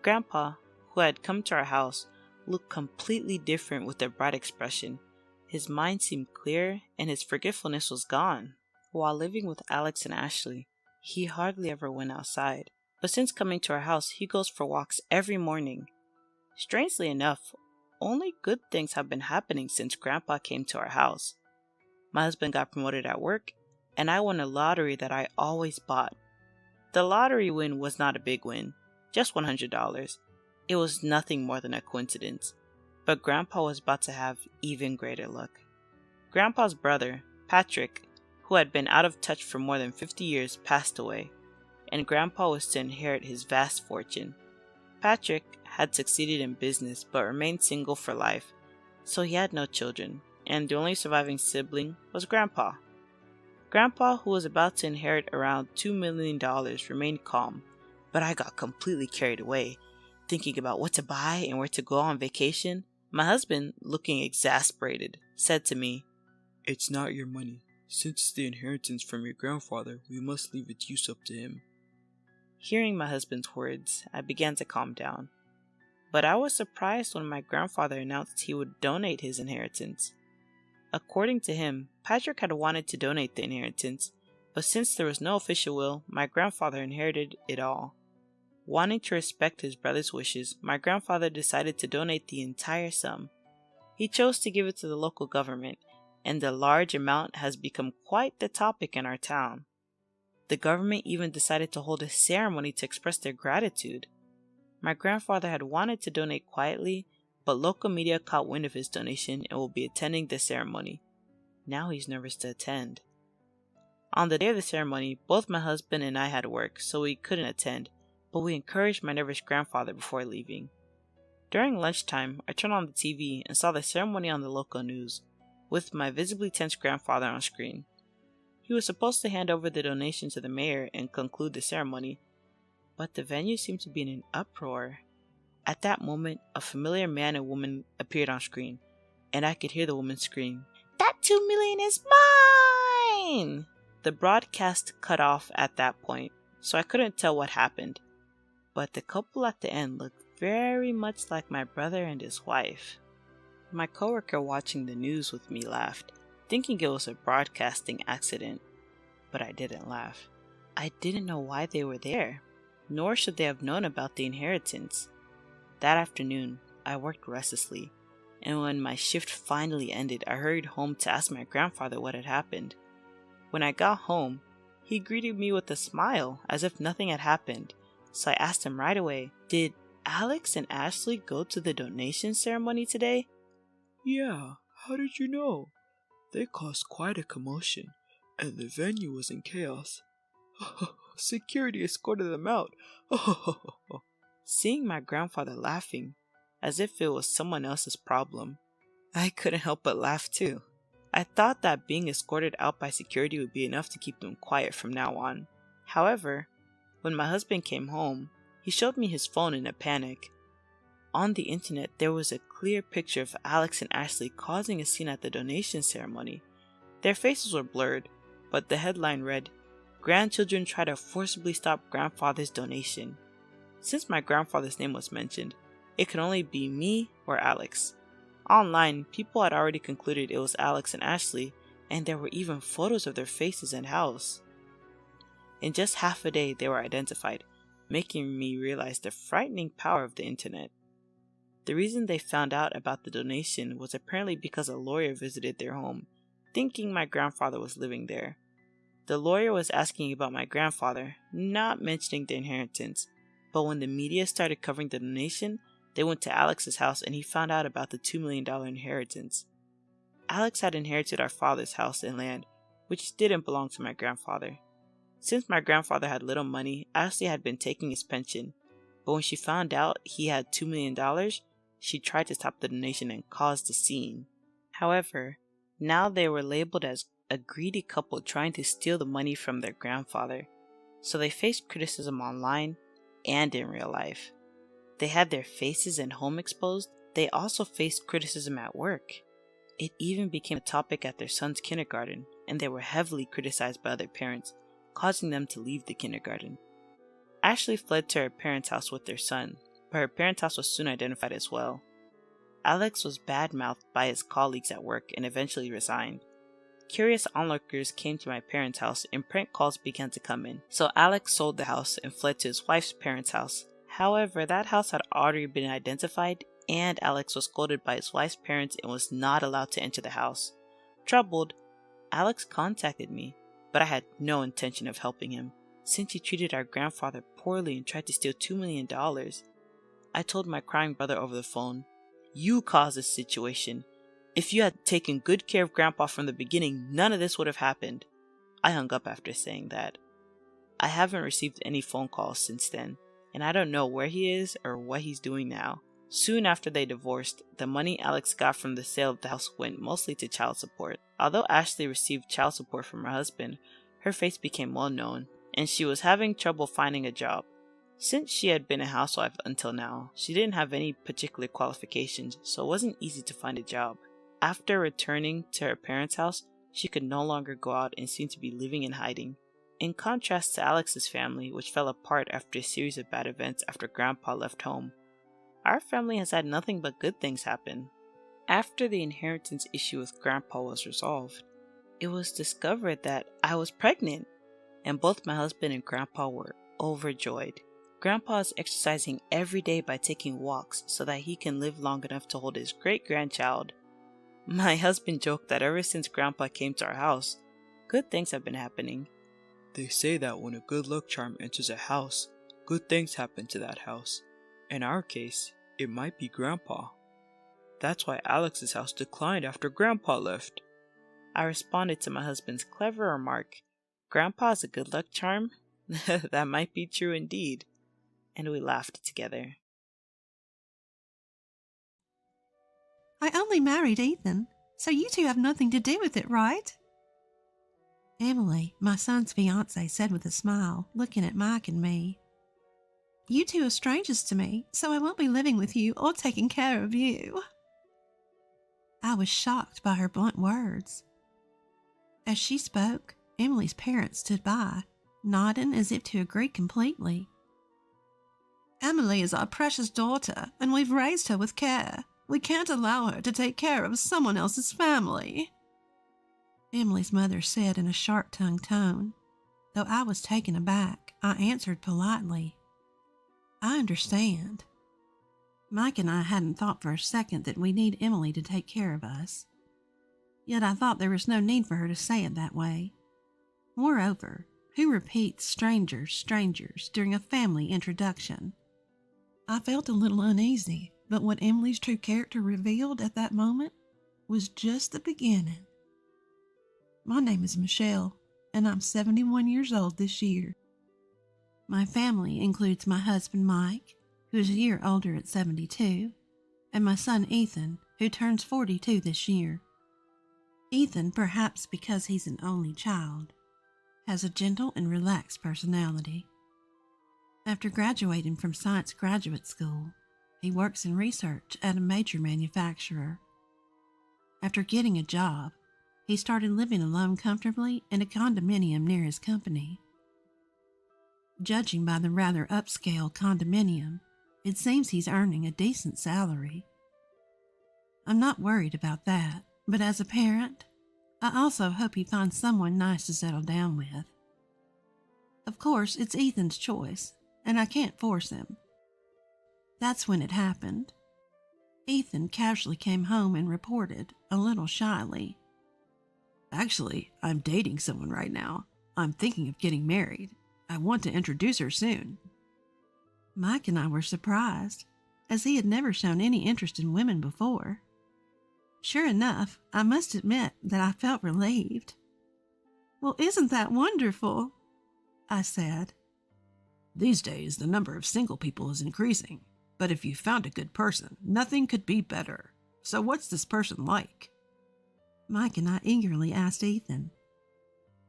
Grandpa, who had come to our house, looked completely different with a bright expression. His mind seemed clear and his forgetfulness was gone. While living with Alex and Ashley, he hardly ever went outside. But since coming to our house, he goes for walks every morning. Strangely enough, only good things have been happening since Grandpa came to our house. My husband got promoted at work, and I won a lottery that I always bought. The lottery win was not a big win, just $100. It was nothing more than a coincidence, but Grandpa was about to have even greater luck. Grandpa's brother, Patrick, who had been out of touch for more than 50 years, passed away, and Grandpa was to inherit his vast fortune. Patrick had succeeded in business but remained single for life, so he had no children, and the only surviving sibling was Grandpa. Grandpa, who was about to inherit around $2 million, remained calm, but I got completely carried away, thinking about what to buy and where to go on vacation. My husband, looking exasperated, said to me, It's not your money. Since it's the inheritance from your grandfather, we must leave its use up to him. Hearing my husband's words, I began to calm down. But I was surprised when my grandfather announced he would donate his inheritance. According to him, Patrick had wanted to donate the inheritance, but since there was no official will, my grandfather inherited it all. Wanting to respect his brother's wishes, my grandfather decided to donate the entire sum. He chose to give it to the local government, and the large amount has become quite the topic in our town. The government even decided to hold a ceremony to express their gratitude. My grandfather had wanted to donate quietly, but local media caught wind of his donation and will be attending the ceremony. Now he's nervous to attend. On the day of the ceremony, both my husband and I had work, so we couldn't attend, but we encouraged my nervous grandfather before leaving. During lunchtime, I turned on the TV and saw the ceremony on the local news, with my visibly tense grandfather on screen. He was supposed to hand over the donation to the mayor and conclude the ceremony, but the venue seemed to be in an uproar. At that moment, a familiar man and woman appeared on screen, and I could hear the woman scream, "That $2 million is mine!" The broadcast cut off at that point, so I couldn't tell what happened, but the couple at the end looked very much like my brother and his wife. My coworker watching the news with me laughed, thinking it was a broadcasting accident, but I didn't laugh. I didn't know why they were there, nor should they have known about the inheritance. That afternoon, I worked restlessly, and when my shift finally ended, I hurried home to ask my grandfather what had happened. When I got home, he greeted me with a smile, as if nothing had happened, so I asked him right away, "Did Alex and Ashley go to the donation ceremony today?" Yeah, how did you know? They caused quite a commotion, and the venue was in chaos. Security escorted them out. Seeing my grandfather laughing, as if it was someone else's problem, I couldn't help but laugh too. I thought that being escorted out by security would be enough to keep them quiet from now on. However, when my husband came home, he showed me his phone in a panic. On the internet, there was a clear picture of Alex and Ashley causing a scene at the donation ceremony. Their faces were blurred, but the headline read, "Grandchildren try to forcibly stop grandfather's donation." Since my grandfather's name was mentioned, it could only be me or Alex. Online, people had already concluded it was Alex and Ashley, and there were even photos of their faces and house. In just half a day, they were identified, making me realize the frightening power of the internet. The reason they found out about the donation was apparently because a lawyer visited their home, thinking my grandfather was living there. The lawyer was asking about my grandfather, not mentioning the inheritance, But when the media started covering the donation, they went to Alex's house and he found out about the $2 million inheritance. Alex had inherited our father's house and land, which didn't belong to my grandfather. Since my grandfather had little money, Ashley had been taking his pension, but when she found out he had $2 million, she tried to stop the donation and caused a scene. However, now they were labeled as a greedy couple trying to steal the money from their grandfather, so they faced criticism online and in real life. They had their faces and home exposed. They also faced criticism at work. It even became a topic at their son's kindergarten, and they were heavily criticized by other parents, causing them to leave the kindergarten. Ashley fled to her parents' house with their son, but her parents' house was soon identified as well. Alex was bad-mouthed by his colleagues at work and eventually resigned. Curious onlookers came to my parents' house and prank calls began to come in, so Alex sold the house and fled to his wife's parents' house. However, that house had already been identified, and Alex was scolded by his wife's parents and was not allowed to enter the house. Troubled, Alex contacted me, but I had no intention of helping him, since he treated our grandfather poorly and tried to steal $2 million. I told my crying brother over the phone, "You caused this situation. If you had taken good care of Grandpa from the beginning, none of this would have happened." I hung up after saying that. I haven't received any phone calls since then, and I don't know where he is or what he's doing now. Soon after they divorced, the money Alex got from the sale of the house went mostly to child support. Although Ashley received child support from her husband, her face became well known, and she was having trouble finding a job. Since she had been a housewife until now, she didn't have any particular qualifications, so it wasn't easy to find a job. After returning to her parents' house, she could no longer go out and seemed to be living in hiding. In contrast to Alex's family, which fell apart after a series of bad events after Grandpa left home, our family has had nothing but good things happen. After the inheritance issue with Grandpa was resolved, it was discovered that I was pregnant, and both my husband and Grandpa were overjoyed. Grandpa is exercising every day by taking walks so that he can live long enough to hold his great-grandchild. My husband joked that ever since Grandpa came to our house, good things have been happening. They say that when a good luck charm enters a house, good things happen to that house. In our case, it might be Grandpa. That's why Alex's house declined after Grandpa left. I responded to my husband's clever remark, "Grandpa's a good luck charm? That might be true indeed." And we laughed together. I only married Ethan, so you two have nothing to do with it, right? Emily, my son's fiancée, said with a smile, looking at Mike and me. You two are strangers to me, so I won't be living with you or taking care of you. I was shocked by her blunt words. As she spoke, Emily's parents stood by, nodding as if to agree completely. Emily is our precious daughter, and we've raised her with care. We can't allow her to take care of someone else's family, Emily's mother said in a sharp-tongued tone. Though I was taken aback, I answered politely, "I understand." Mike and I hadn't thought for a second that we need Emily to take care of us. Yet I thought there was no need for her to say it that way. Moreover, who repeats strangers during a family introduction? I felt a little uneasy, but what Emily's true character revealed at that moment was just the beginning. My name is Michelle, and I'm 71 years old this year. My family includes my husband Mike, who is a year older at 72, and my son Ethan, who turns 42 this year. Ethan, perhaps because he's an only child, has a gentle and relaxed personality. After graduating from science graduate school, he works in research at a major manufacturer. After getting a job, he started living alone comfortably in a condominium near his company. Judging by the rather upscale condominium, it seems he's earning a decent salary. I'm not worried about that, but as a parent, I also hope he finds someone nice to settle down with. Of course, it's Ethan's choice, and I can't force him. That's when it happened. Ethan casually came home and reported, a little shyly, "Actually, I'm dating someone right now. I'm thinking of getting married. I want to introduce her soon." Mike and I were surprised, as he had never shown any interest in women before. Sure enough, I must admit that I felt relieved. "Well, isn't that wonderful?" I said. These days, the number of single people is increasing, but if you found a good person, nothing could be better. So what's this person like?" Mike and I eagerly asked Ethan.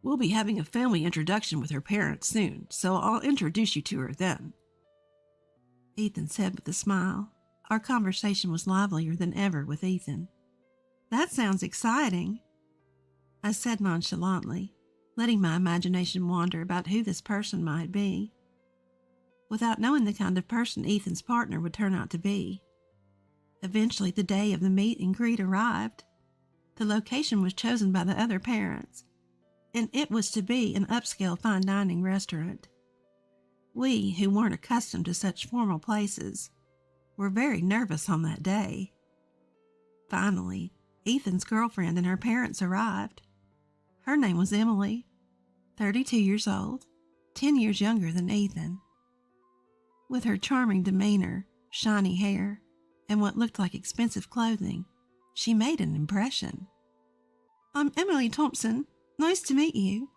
"We'll be having a family introduction with her parents soon, so I'll introduce you to her then." Ethan said with a smile. Our conversation was livelier than ever with Ethan. "That sounds exciting," I said nonchalantly, letting my imagination wander about who this person might be, without knowing the kind of person Ethan's partner would turn out to be. Eventually, the day of the meet and greet arrived. The location was chosen by the other parents, and it was to be an upscale fine dining restaurant. We, who weren't accustomed to such formal places, were very nervous on that day. Finally, Ethan's girlfriend and her parents arrived. Her name was Emily, 32 years old, 10 years younger than Ethan. With her charming demeanor, shiny hair, and what looked like expensive clothing, she made an impression. "I'm Emily Thompson. Nice to meet you,"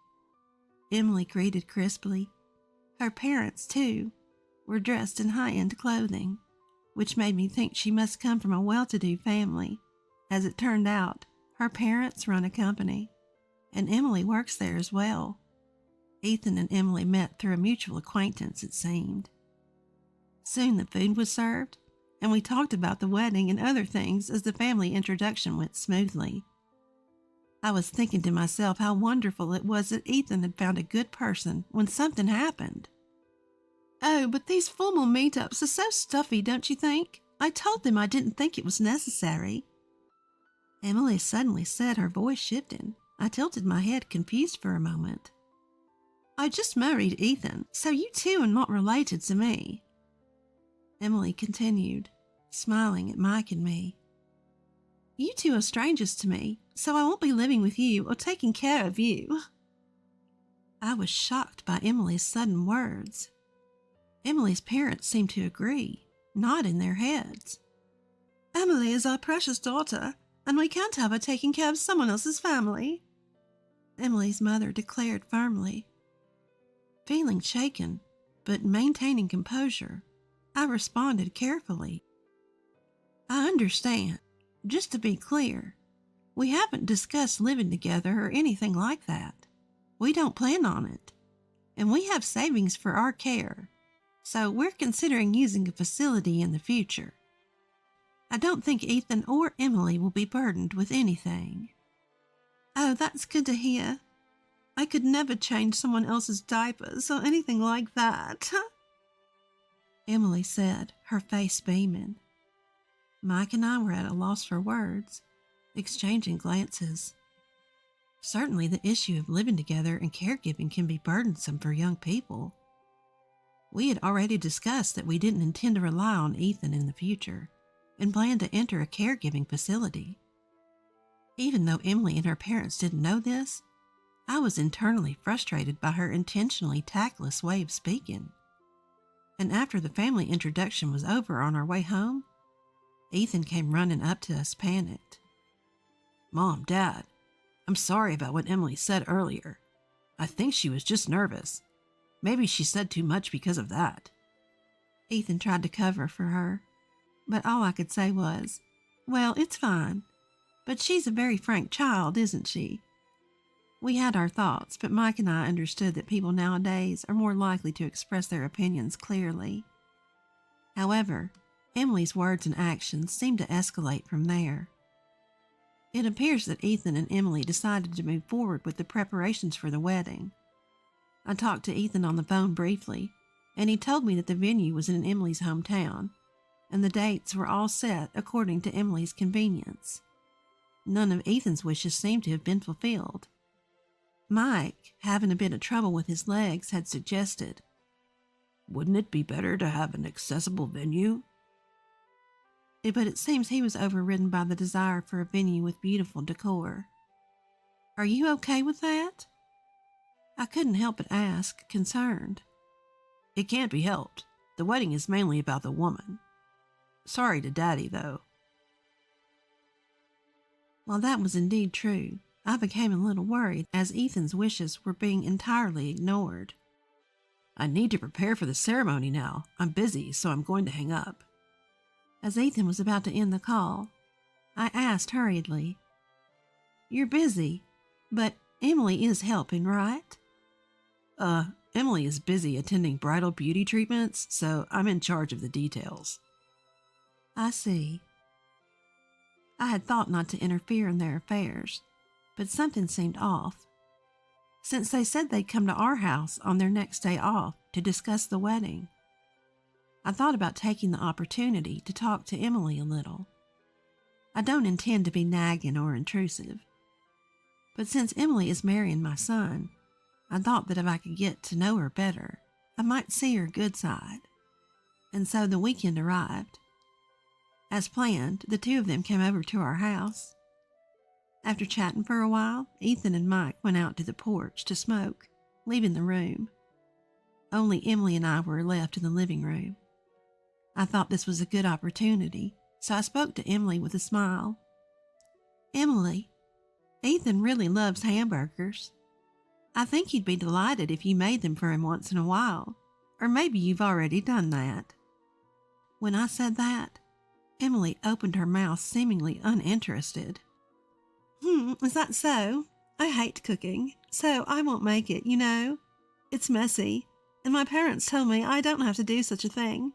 Emily greeted crisply. Her parents, too, were dressed in high-end clothing, which made me think she must come from a well-to-do family. As it turned out, her parents run a company, and Emily works there as well. Ethan and Emily met through a mutual acquaintance, it seemed. Soon the food was served, and we talked about the wedding and other things as the family introduction went smoothly. I was thinking to myself how wonderful it was that Ethan had found a good person when something happened. "Oh, but these formal meetups are so stuffy, don't you think? I told them I didn't think it was necessary," Emily suddenly said, her voice shifting. I tilted my head, confused for a moment. "I just married Ethan, so you two are not related to me," Emily continued, smiling at Mike and me. "You two are strangers to me, so I won't be living with you or taking care of you." I was shocked by Emily's sudden words. Emily's parents seemed to agree, nodding their heads. "Emily is our precious daughter, and we can't have her taking care of someone else's family," Emily's mother declared firmly. Feeling shaken, but maintaining composure, I responded carefully. "I understand. Just to be clear, we haven't discussed living together or anything like that. We don't plan on it, and we have savings for our care, so we're considering using a facility in the future. I don't think Ethan or Emily will be burdened with anything." "Oh, that's good to hear. I could never change someone else's diapers or anything like that," Emily said, her face beaming. Mike and I were at a loss for words, exchanging glances. Certainly the issue of living together and caregiving can be burdensome for young people. We had already discussed that we didn't intend to rely on Ethan in the future and planned to enter a caregiving facility. Even though Emily and her parents didn't know this, I was internally frustrated by her intentionally tactless way of speaking. And after the family introduction was over on our way home, Ethan came running up to us panicked. "Mom, Dad, I'm sorry about what Emily said earlier. I think she was just nervous. Maybe she said too much because of that." Ethan tried to cover for her, but all I could say was, "Well, it's fine. But she's a very frank child, isn't she?" We had our thoughts, but Mike and I understood that people nowadays are more likely to express their opinions clearly. However, Emily's words and actions seemed to escalate from there. It appears that Ethan and Emily decided to move forward with the preparations for the wedding. I talked to Ethan on the phone briefly, and he told me that the venue was in Emily's hometown, and the dates were all set according to Emily's convenience. None of Ethan's wishes seemed to have been fulfilled. Mike, having a bit of trouble with his legs, had suggested, "Wouldn't it be better to have an accessible venue?" But it seems he was overridden by the desire for a venue with beautiful decor. "Are you okay with that?" I couldn't help but ask, concerned. "It can't be helped. The wedding is mainly about the woman. Sorry to Daddy, though. While that was indeed true, I became a little worried as Ethan's wishes were being entirely ignored. I need to prepare for the ceremony now. I'm busy, so I'm going to hang up. As Ethan was about to end the call, I asked hurriedly, "You're busy, but Emily is helping, right?" Emily is busy attending bridal beauty treatments, so I'm in charge of the details." "I see." I had thought not to interfere in their affairs, but something seemed off. Since they said they'd come to our house on their next day off to discuss the wedding, I thought about taking the opportunity to talk to Emily a little. I don't intend to be nagging or intrusive, but since Emily is marrying my son, I thought that if I could get to know her better, I might see her good side. And so the weekend arrived. As planned, the two of them came over to our house. After chatting for a while, Ethan and Mike went out to the porch to smoke, leaving the room. Only Emily and I were left in the living room. I thought this was a good opportunity, so I spoke to Emily with a smile. "Emily, Ethan really loves hamburgers. I think he'd be delighted if you made them for him once in a while, or maybe you've already done that." When I said that, Emily opened her mouth seemingly uninterested. Is that so? I hate cooking, so I won't make it, you know. It's messy, and my parents told me I don't have to do such a thing.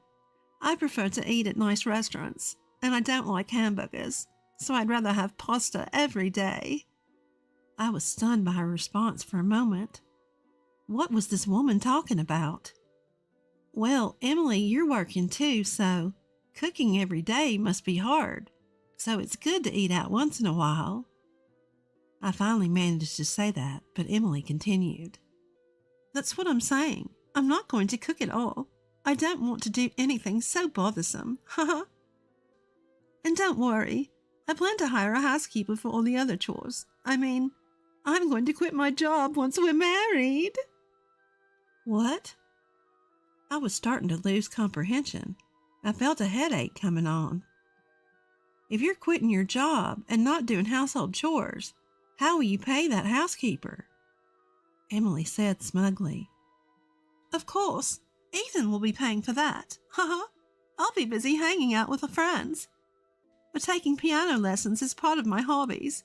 I prefer to eat at nice restaurants, and I don't like hamburgers, so I'd rather have pasta every day." I was stunned by her response for a moment. What was this woman talking about? "Well, Emily, you're working too, so cooking every day must be hard, so it's good to eat out once in a while." I finally managed to say that, but Emily continued. "That's what I'm saying. I'm not going to cook at all. I don't want to do anything so bothersome. Haha. And don't worry, I plan to hire a housekeeper for all the other chores. I mean, I'm going to quit my job once we're married." What? I was starting to lose comprehension. I felt a headache coming on. "If you're quitting your job and not doing household chores, how will you pay that housekeeper?" Emily said smugly. "Of course, Ethan will be paying for that. Haha. I'll be busy hanging out with the friends. But taking piano lessons is part of my hobbies.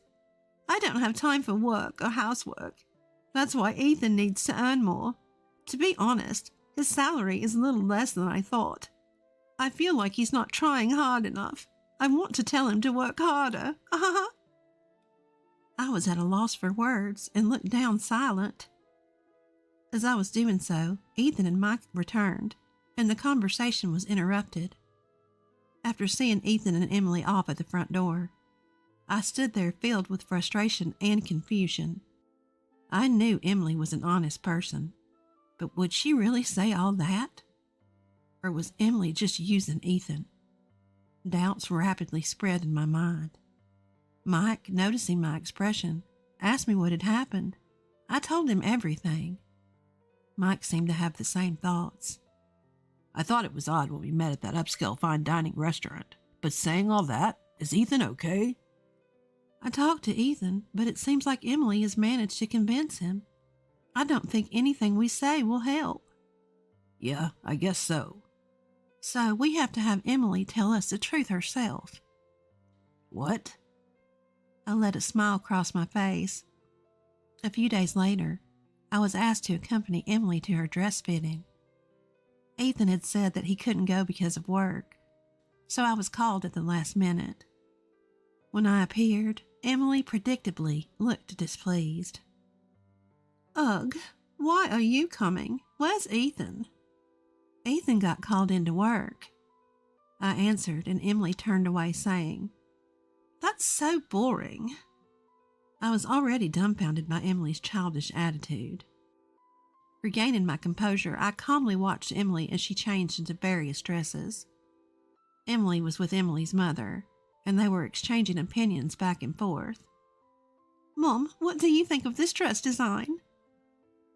I don't have time for work or housework. That's why Ethan needs to earn more. To be honest, his salary is a little less than I thought. I feel like he's not trying hard enough. I want to tell him to work harder. Haha." I was at a loss for words and looked down silent. As I was doing so, Ethan and Mike returned, and the conversation was interrupted. After seeing Ethan and Emily off at the front door, I stood there filled with frustration and confusion. I knew Emily was an honest person, but would she really say all that? Or was Emily just using Ethan? Doubts rapidly spread in my mind. Mike, noticing my expression, asked me what had happened. I told him everything. Mike seemed to have the same thoughts. "I thought it was odd when we met at that upscale fine dining restaurant, but saying all that, is Ethan okay?" I talked to Ethan, but it seems like Emily has managed to convince him. I don't think anything we say will help. "Yeah, I guess so." So we have to have Emily tell us the truth herself. "What?" I let a smile cross my face. A few days later, I was asked to accompany Emily to her dress fitting. Ethan had said that he couldn't go because of work, so I was called at the last minute. When I appeared, Emily predictably looked displeased. "Ugh, why are you coming? Where's Ethan?" "Ethan got called into work," I answered, and Emily turned away saying, "That's so boring." I was already dumbfounded by Emily's childish attitude. Regaining my composure, I calmly watched Emily as she changed into various dresses. Emily was with Emily's mother, and they were exchanging opinions back and forth. "Mom, what do you think of this dress design?"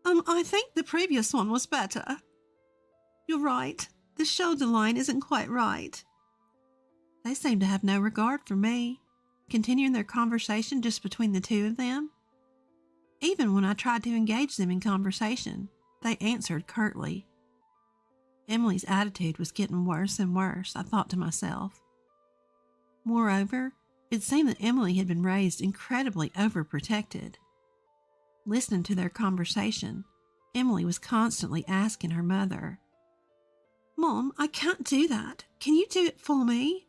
I think the previous one was better." "You're right. The shoulder line isn't quite right. They seem to have no regard for me, continuing their conversation just between the two of them. Even when I tried to engage them in conversation, they answered curtly. Emily's attitude was getting worse and worse, I thought to myself. Moreover, it seemed that Emily had been raised incredibly overprotected. Listening to their conversation, Emily was constantly asking her mother, "Mom, I can't do that. Can you do it for me?"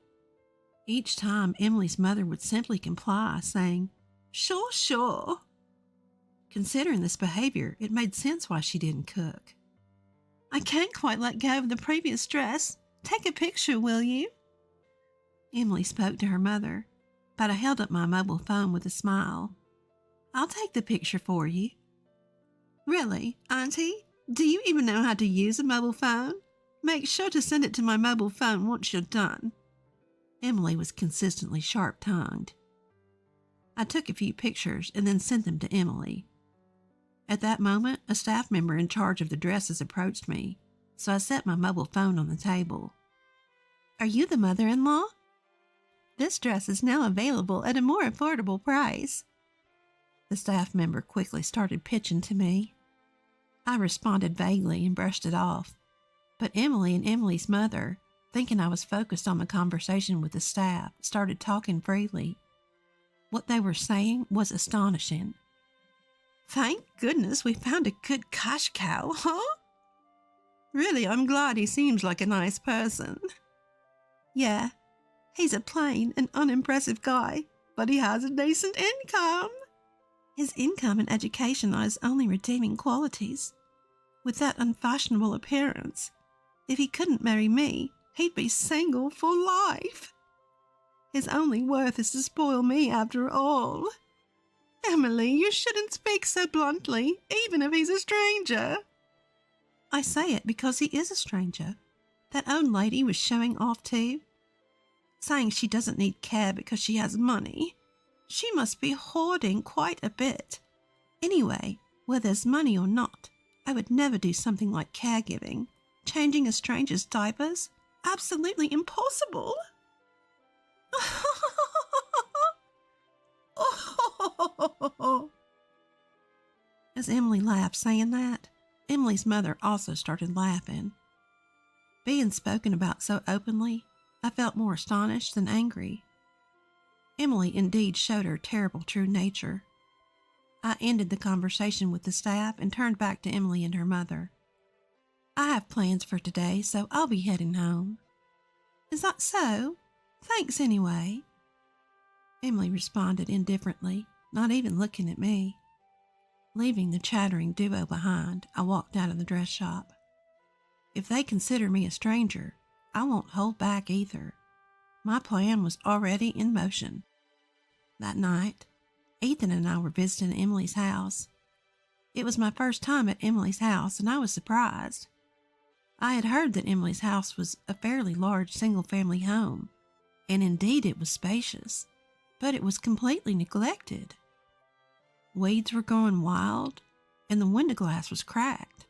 Each time, Emily's mother would simply comply, saying, "Sure, sure." Considering this behavior, it made sense why she didn't cook. "I can't quite let go of the previous dress. Take a picture, will you?" Emily spoke to her mother, but I held up my mobile phone with a smile. "I'll take the picture for you." "Really, Auntie? Do you even know how to use a mobile phone? Make sure to send it to my mobile phone once you're done." Emily was consistently sharp-tongued. I took a few pictures and then sent them to Emily. At that moment, a staff member in charge of the dresses approached me, so I set my mobile phone on the table. "Are you the mother-in-law? This dress is now available at a more affordable price." The staff member quickly started pitching to me. I responded vaguely and brushed it off, but Emily and Emily's mother, thinking I was focused on the conversation with the staff, started talking freely. What they were saying was astonishing. "Thank goodness we found a good cash cow, huh? Really, I'm glad he seems like a nice person." "Yeah, he's a plain and unimpressive guy, but he has a decent income." "His income and education are his only redeeming qualities. With that unfashionable appearance, if he couldn't marry me, he'd be single for life. His only worth is to spoil me after all." "Emily, you shouldn't speak so bluntly, even if he's a stranger." "I say it because he is a stranger. That old lady was showing off too, saying she doesn't need care because she has money. She must be hoarding quite a bit. Anyway, whether there's money or not, I would never do something like caregiving. Changing a stranger's diapers? Absolutely impossible." As Emily laughed saying that, Emily's mother also started laughing. Being spoken about so openly, I felt more astonished than angry. Emily indeed showed her terrible true nature. I ended the conversation with the staff and turned back to Emily and her mother. "I have plans for today, so I'll be heading home." "Is that so? Thanks anyway." Emily responded indifferently, not even looking at me. Leaving the chattering duo behind, I walked out of the dress shop. If they consider me a stranger, I won't hold back either. My plan was already in motion. That night, Ethan and I were visiting Emily's house. It was my first time at Emily's house, and I was surprised. I had heard that Emily's house was a fairly large single-family home, and indeed it was spacious, but it was completely neglected. Weeds were growing wild, and the window glass was cracked.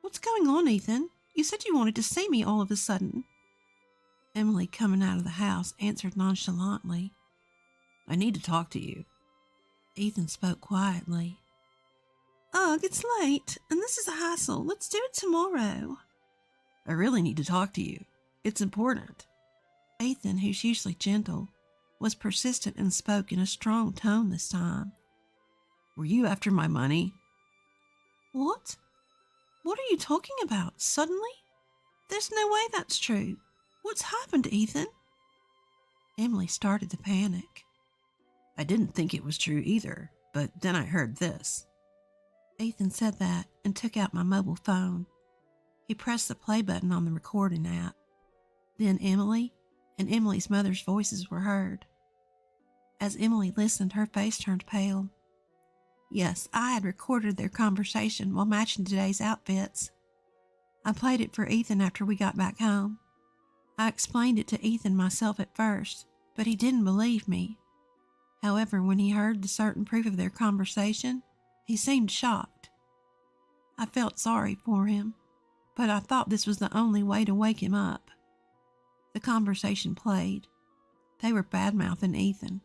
"What's going on, Ethan? You said you wanted to see me all of a sudden." Emily, coming out of the house, answered nonchalantly, "I need to talk to you." Ethan spoke quietly. "Ugh, it's late, and this is a hassle. Let's do it tomorrow." "I really need to talk to you. It's important." Ethan, who's usually gentle, was persistent and spoke in a strong tone this time. "Were you after my money?" "What? What are you talking about? Suddenly? There's no way that's true. What's happened, Ethan?" Emily started to panic. "I didn't think it was true either, but then I heard this." Ethan said that and took out my mobile phone. He pressed the play button on the recording app. Then Emily and Emily's mother's voices were heard. As Emily listened, her face turned pale. Yes, I had recorded their conversation while matching today's outfits. I played it for Ethan after we got back home. I explained it to Ethan myself at first, but he didn't believe me. However, when he heard the certain proof of their conversation, he seemed shocked. I felt sorry for him, but I thought this was the only way to wake him up. The conversation played. They were bad-mouthing Ethan,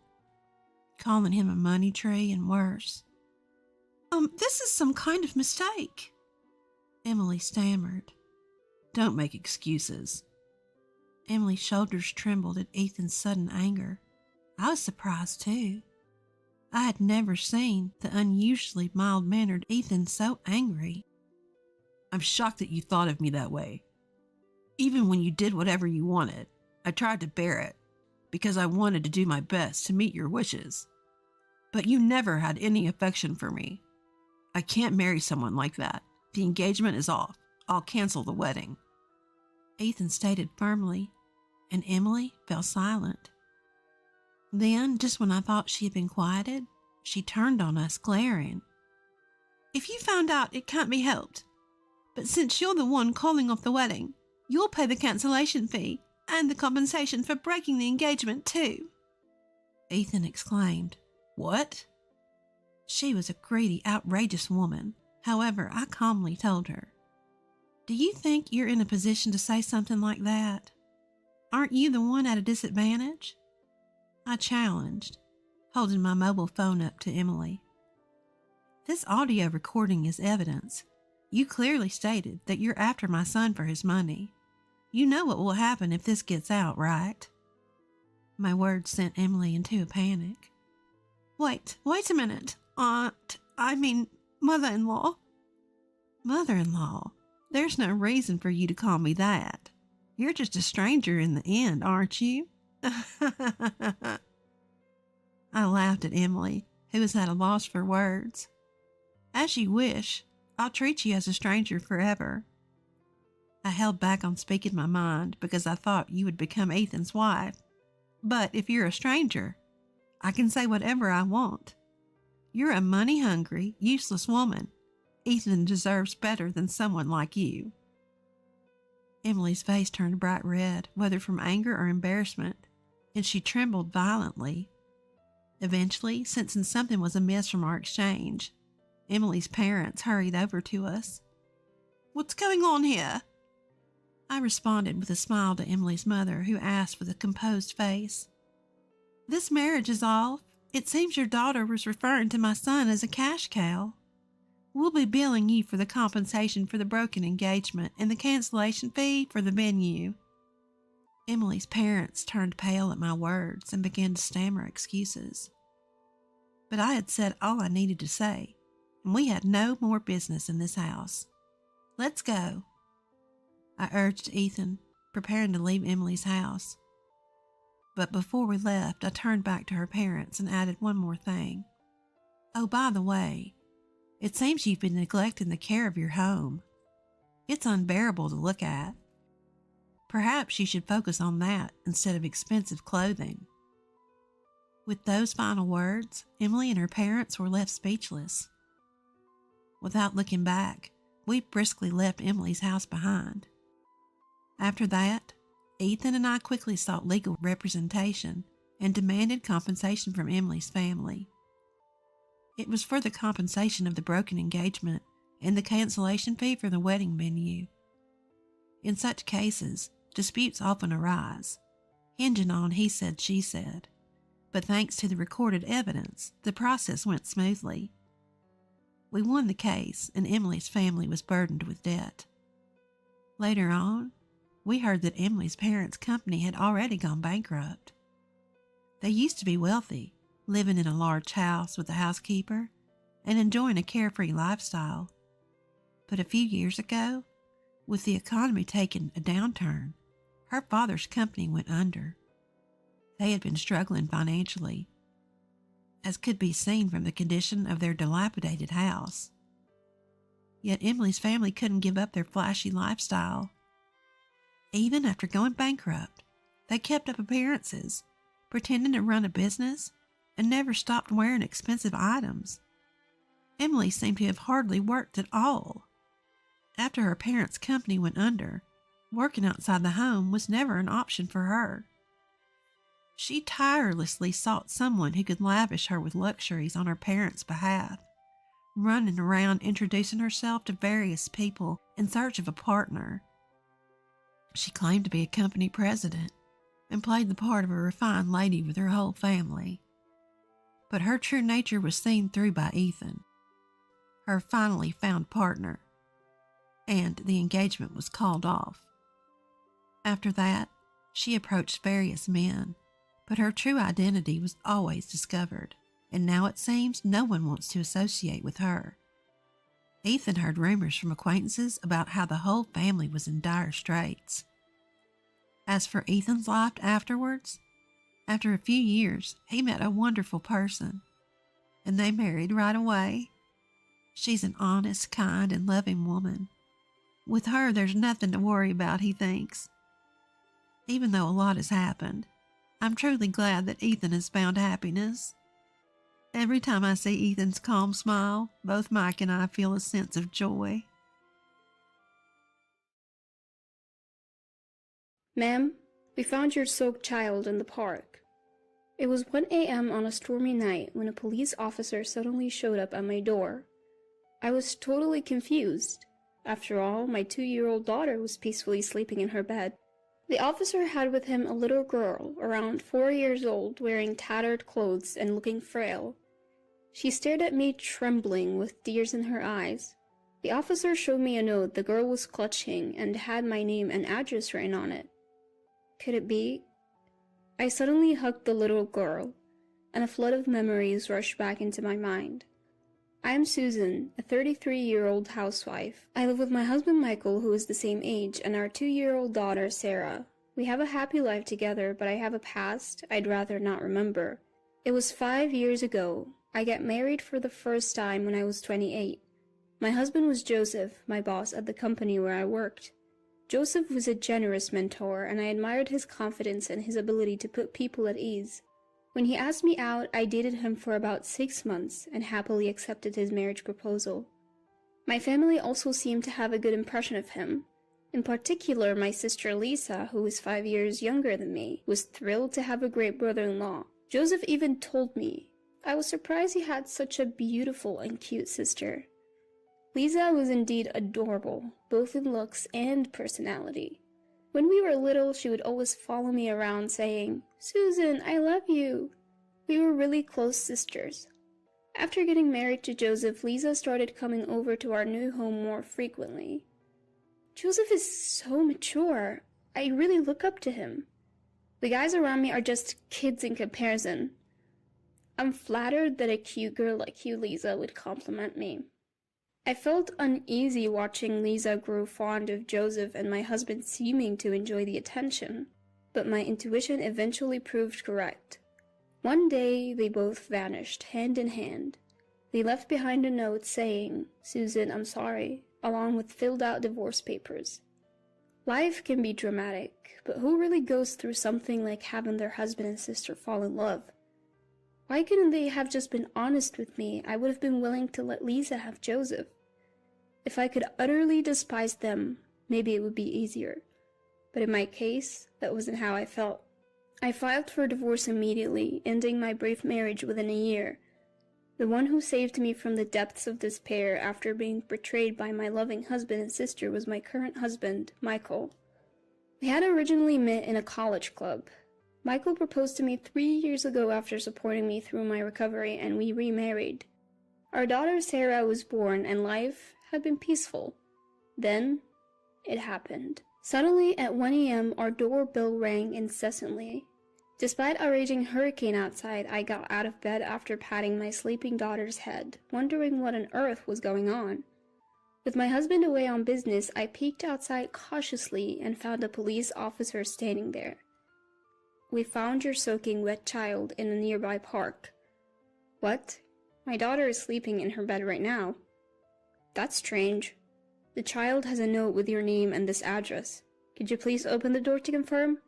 calling him a money tree and worse. This is some kind of mistake, Emily stammered. Don't make excuses. Emily's shoulders trembled at Ethan's sudden anger. I was surprised too. I had never seen the unusually mild-mannered Ethan so angry. I'm shocked that you thought of me that way. Even when you did whatever you wanted, I tried to bear it because I wanted to do my best to meet your wishes. But you never had any affection for me. I can't marry someone like that. The engagement is off. I'll cancel the wedding. Ethan stated firmly, and Emily fell silent. Then, just when I thought she had been quieted, she turned on us, glaring. If you found out, it can't be helped. But since you're the one calling off the wedding, you'll pay the cancellation fee and the compensation for breaking the engagement too. Ethan exclaimed. What? She was a greedy, outrageous woman. However, I calmly told her, do you think you're in a position to say something like that? Aren't you the one at a disadvantage? I challenged, holding my mobile phone up to Emily. This audio recording is evidence. You clearly stated that you're after my son for his money. You know what will happen if this gets out, right? My words sent Emily into a panic. Wait a minute. Mother-in-law. Mother-in-law? There's no reason for you to call me that. You're just a stranger in the end, aren't you? I laughed at Emily, who was at a loss for words. As you wish. I'll treat you as a stranger forever. I held back on speaking my mind because I thought you would become Ethan's wife. But if you're a stranger, I can say whatever I want. You're a money-hungry, useless woman. Ethan deserves better than someone like you. Emily's face turned bright red, whether from anger or embarrassment, and she trembled violently. Eventually, sensing something was amiss from our exchange, Emily's parents hurried over to us. What's going on here? I responded with a smile to Emily's mother, who asked with a composed face. This marriage is off. It seems your daughter was referring to my son as a cash cow. We'll be billing you for the compensation for the broken engagement and the cancellation fee for the venue. Emily's parents turned pale at my words and began to stammer excuses. But I had said all I needed to say, and we had no more business in this house. Let's go, I urged Ethan, preparing to leave Emily's house. But before we left, I turned back to her parents and added one more thing. Oh, by the way, it seems you've been neglecting the care of your home. It's unbearable to look at. Perhaps you should focus on that instead of expensive clothing. With those final words, Emily and her parents were left speechless. Without looking back, we briskly left Emily's house behind. After that, Ethan and I quickly sought legal representation and demanded compensation from Emily's family. It was for the compensation of the broken engagement and the cancellation fee for the wedding venue. In such cases, disputes often arise, hinging on he said, she said. But thanks to the recorded evidence, the process went smoothly. We won the case, and Emily's family was burdened with debt. Later on, we heard that Emily's parents' company had already gone bankrupt. They used to be wealthy, living in a large house with a housekeeper and enjoying a carefree lifestyle. But a few years ago, with the economy taking a downturn, her father's company went under. They had been struggling financially, as could be seen from the condition of their dilapidated house. Yet Emily's family couldn't give up their flashy lifestyle. Even after going bankrupt, they kept up appearances, pretending to run a business, and never stopped wearing expensive items. Emily seemed to have hardly worked at all. After her parents' company went under, working outside the home was never an option for her. She tirelessly sought someone who could lavish her with luxuries on her parents' behalf, running around introducing herself to various people in search of a partner. She claimed to be a company president and played the part of a refined lady with her whole family. But her true nature was seen through by Ethan, her finally found partner, and the engagement was called off. After that, she approached various men, but her true identity was always discovered, and now it seems no one wants to associate with her. Ethan heard rumors from acquaintances about how the whole family was in dire straits. As for Ethan's life afterwards, after a few years, he met a wonderful person, and they married right away. She's an honest, kind, and loving woman. With her, there's nothing to worry about, he thinks. Even though a lot has happened, I'm truly glad that Ethan has found happiness. Every time I see Ethan's calm smile, both Mike and I feel a sense of joy. Ma'am, we found your soaked child in the park. It was 1 a.m. on a stormy night when a police officer suddenly showed up at my door. I was totally confused. After all, my 2-year-old daughter was peacefully sleeping in her bed. The officer had with him a little girl, around 4 years old, wearing tattered clothes and looking frail. She stared at me trembling with tears in her eyes. The officer showed me a note the girl was clutching and had my name and address written on it. Could it be? I suddenly hugged the little girl, and a flood of memories rushed back into my mind. I am Susan, a 33-year-old housewife. I live with my husband Michael, who is the same age, and our 2-year-old daughter Sarah. We have a happy life together, but I have a past I'd rather not remember. It was 5 years ago. I got married for the first time when I was 28. My husband was Joseph, my boss at the company where I worked. Joseph was a generous mentor, and I admired his confidence and his ability to put people at ease. When he asked me out, I dated him for about 6 months and happily accepted his marriage proposal. My family also seemed to have a good impression of him. In particular, my sister Lisa, who is 5 years younger than me, was thrilled to have a great brother-in-law. Joseph even told me, I was surprised he had such a beautiful and cute sister. Lisa was indeed adorable, both in looks and personality. When we were little, she would always follow me around saying, Susan, I love you. We were really close sisters. After getting married to Joseph, Lisa started coming over to our new home more frequently. Joseph is so mature. I really look up to him. The guys around me are just kids in comparison. I'm flattered that a cute girl like you, Lisa, would compliment me. I felt uneasy watching Lisa grow fond of Joseph and my husband seeming to enjoy the attention, but my intuition eventually proved correct. One day, they both vanished, hand in hand. They left behind a note saying, Susan, I'm sorry, along with filled-out divorce papers. Life can be dramatic, but who really goes through something like having their husband and sister fall in love? Why couldn't they have just been honest with me? I would have been willing to let Lisa have Joseph. If I could utterly despise them, maybe it would be easier. But in my case, that wasn't how I felt. I filed for divorce immediately, ending my brief marriage within a year. The one who saved me from the depths of despair after being betrayed by my loving husband and sister was my current husband, Michael. We had originally met in a college club. Michael proposed to me 3 years ago after supporting me through my recovery, and we remarried. Our daughter Sarah was born, and life had been peaceful. Then, it happened. Suddenly, at 1 a.m., our doorbell rang incessantly. Despite a raging hurricane outside, I got out of bed after patting my sleeping daughter's head, wondering what on earth was going on. With my husband away on business, I peeked outside cautiously and found a police officer standing there. We found your soaking wet child in a nearby park. What? My daughter is sleeping in her bed right now. That's strange. The child has a note with your name and this address. Could you please open the door to confirm?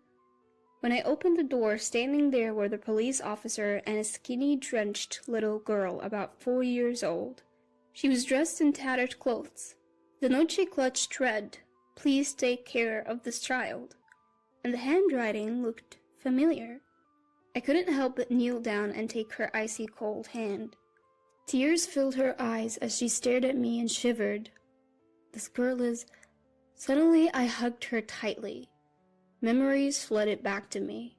When I opened the door, standing there were the police officer and a skinny, drenched little girl about 4 years old. She was dressed in tattered clothes. The note she clutched read, Please take care of this child. And the handwriting looked familiar. I couldn't help but kneel down and take her icy cold hand. Tears filled her eyes as she stared at me and shivered. This girl is... Suddenly, I hugged her tightly. Memories flooded back to me.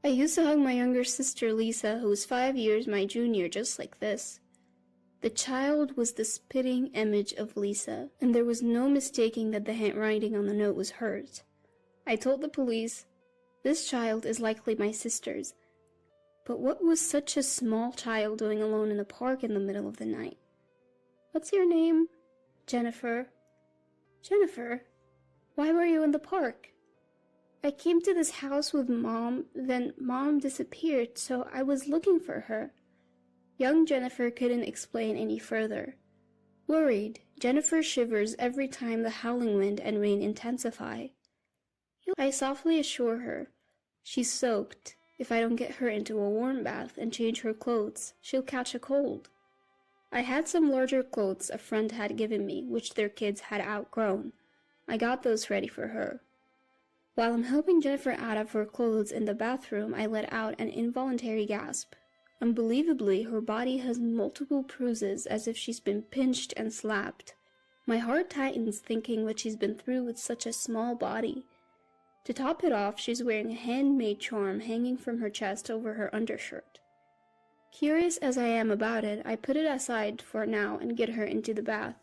I used to hug my younger sister Lisa, who was 5 years my junior, just like this. The child was the spitting image of Lisa, and there was no mistaking that the handwriting on the note was hers. I told the police, "This child is likely my sister's." But what was such a small child doing alone in the park in the middle of the night? "What's your name?" "Jennifer." "Jennifer? Why were you in the park?" "I came to this house with Mom, then Mom disappeared, so I was looking for her." Young Jennifer couldn't explain any further. Worried, Jennifer shivers every time the howling wind and rain intensify. I softly assure her, "She's soaked. If I don't get her into a warm bath and change her clothes, she'll catch a cold." I had some larger clothes a friend had given me, which their kids had outgrown. I got those ready for her. While I'm helping Jennifer out of her clothes in the bathroom, I let out an involuntary gasp. Unbelievably, her body has multiple bruises as if she's been pinched and slapped. My heart tightens thinking what she's been through with such a small body. To top it off, she's wearing a handmade charm hanging from her chest over her undershirt. Curious as I am about it, I put it aside for now and get her into the bath.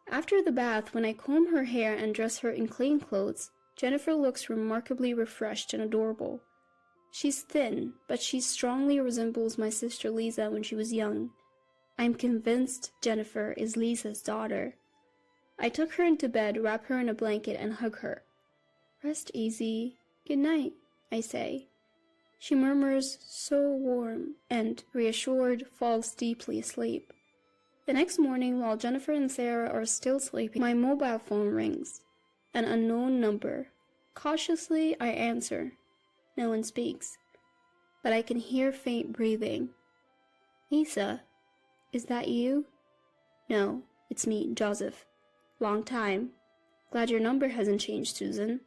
After the bath, when I comb her hair and dress her in clean clothes, Jennifer looks remarkably refreshed and adorable. She's thin, but she strongly resembles my sister Lisa when she was young. I'm convinced Jennifer is Lisa's daughter. I took her into bed, wrap her in a blanket, and hug her. "Rest easy. Good night," I say. She murmurs, "So warm," and, reassured, falls deeply asleep. The next morning, while Jennifer and Sarah are still sleeping, my mobile phone rings. An unknown number. Cautiously, I answer. No one speaks, but I can hear faint breathing. "Lisa, is that you?" "No, it's me, Joseph. Long time. Glad your number hasn't changed, Susan."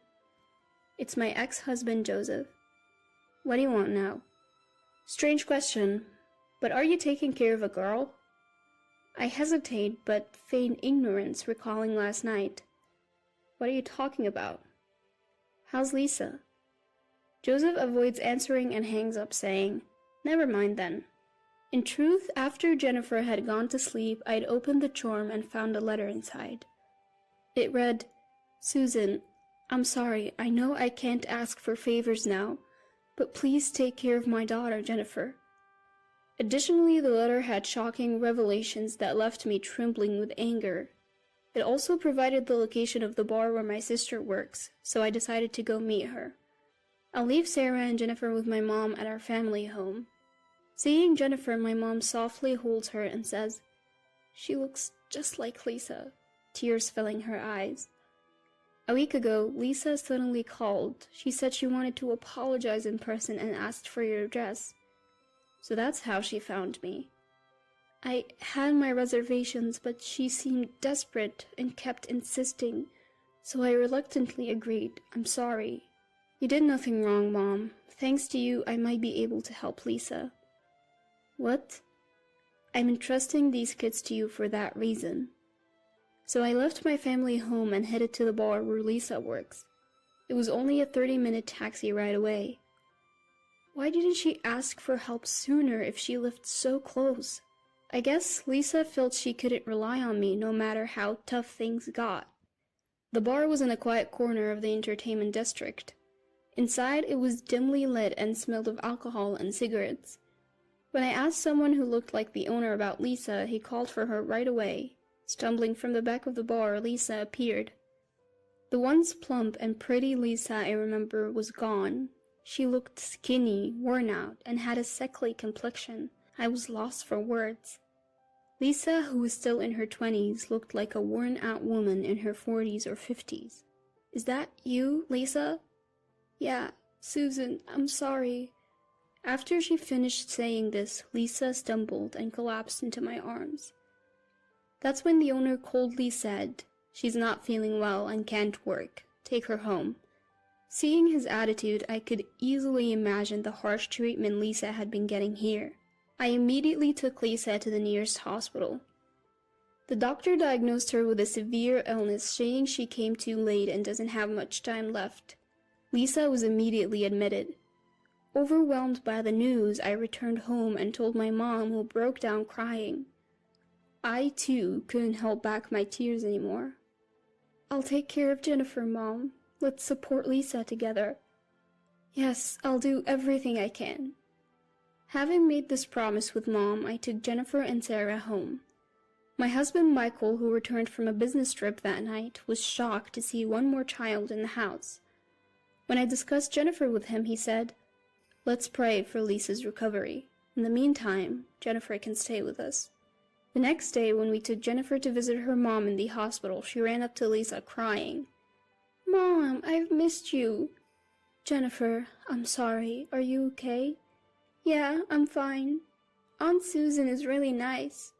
"It's my ex-husband, Joseph." "What do you want now?" "Strange question, but are you taking care of a girl?" I hesitate, but feign ignorance, recalling last night. "What are you talking about?" "How's Lisa?" Joseph avoids answering and hangs up, saying, "Never mind then." In truth, after Jennifer had gone to sleep, I'd opened the charm and found a letter inside. It read, "Susan, I'm sorry, I know I can't ask for favors now, but please take care of my daughter, Jennifer." Additionally, the letter had shocking revelations that left me trembling with anger. It also provided the location of the bar where my sister works, so I decided to go meet her. I'll leave Sarah and Jennifer with my mom at our family home. Seeing Jennifer, my mom softly holds her and says, "She looks just like Lisa," tears filling her eyes. A week ago, Lisa suddenly called. She said she wanted to apologize in person and asked for your address. So that's how she found me. I had my reservations, but she seemed desperate and kept insisting, so I reluctantly agreed. "I'm sorry." "You did nothing wrong, Mom. Thanks to you, I might be able to help Lisa." "What?" "I'm entrusting these kids to you for that reason." So I left my family home and headed to the bar where Lisa works. It was only a 30-minute taxi ride away. Why didn't she ask for help sooner if she lived so close? I guess Lisa felt she couldn't rely on me no matter how tough things got. The bar was in a quiet corner of the entertainment district. Inside, it was dimly lit and smelled of alcohol and cigarettes. When I asked someone who looked like the owner about Lisa, he called for her right away. Stumbling from the back of the bar, Lisa appeared. The once plump and pretty Lisa I remember was gone. She looked skinny, worn out, and had a sickly complexion. I was lost for words. Lisa, who was still in her 20s, looked like a worn-out woman in her 40s or 50s. "Is that you, Lisa?" "Yeah, Susan, I'm sorry." After she finished saying this, Lisa stumbled and collapsed into my arms. That's when the owner coldly said, "She's not feeling well and can't work. Take her home." Seeing his attitude, I could easily imagine the harsh treatment Lisa had been getting here. I immediately took Lisa to the nearest hospital. The doctor diagnosed her with a severe illness, saying she came too late and doesn't have much time left. Lisa was immediately admitted. Overwhelmed by the news, I returned home and told my mom, who broke down crying. I, too, couldn't hold back my tears anymore. "I'll take care of Jennifer, Mom. Let's support Lisa together." "Yes, I'll do everything I can." Having made this promise with Mom, I took Jennifer and Sarah home. My husband Michael, who returned from a business trip that night, was shocked to see one more child in the house. When I discussed Jennifer with him, he said, "Let's pray for Lisa's recovery. In the meantime, Jennifer can stay with us." The next day, when we took Jennifer to visit her mom in the hospital, she ran up to Lisa crying. "Mom, I've missed you." "Jennifer, I'm sorry. Are you okay?" "Yeah, I'm fine. Aunt Susan is really nice."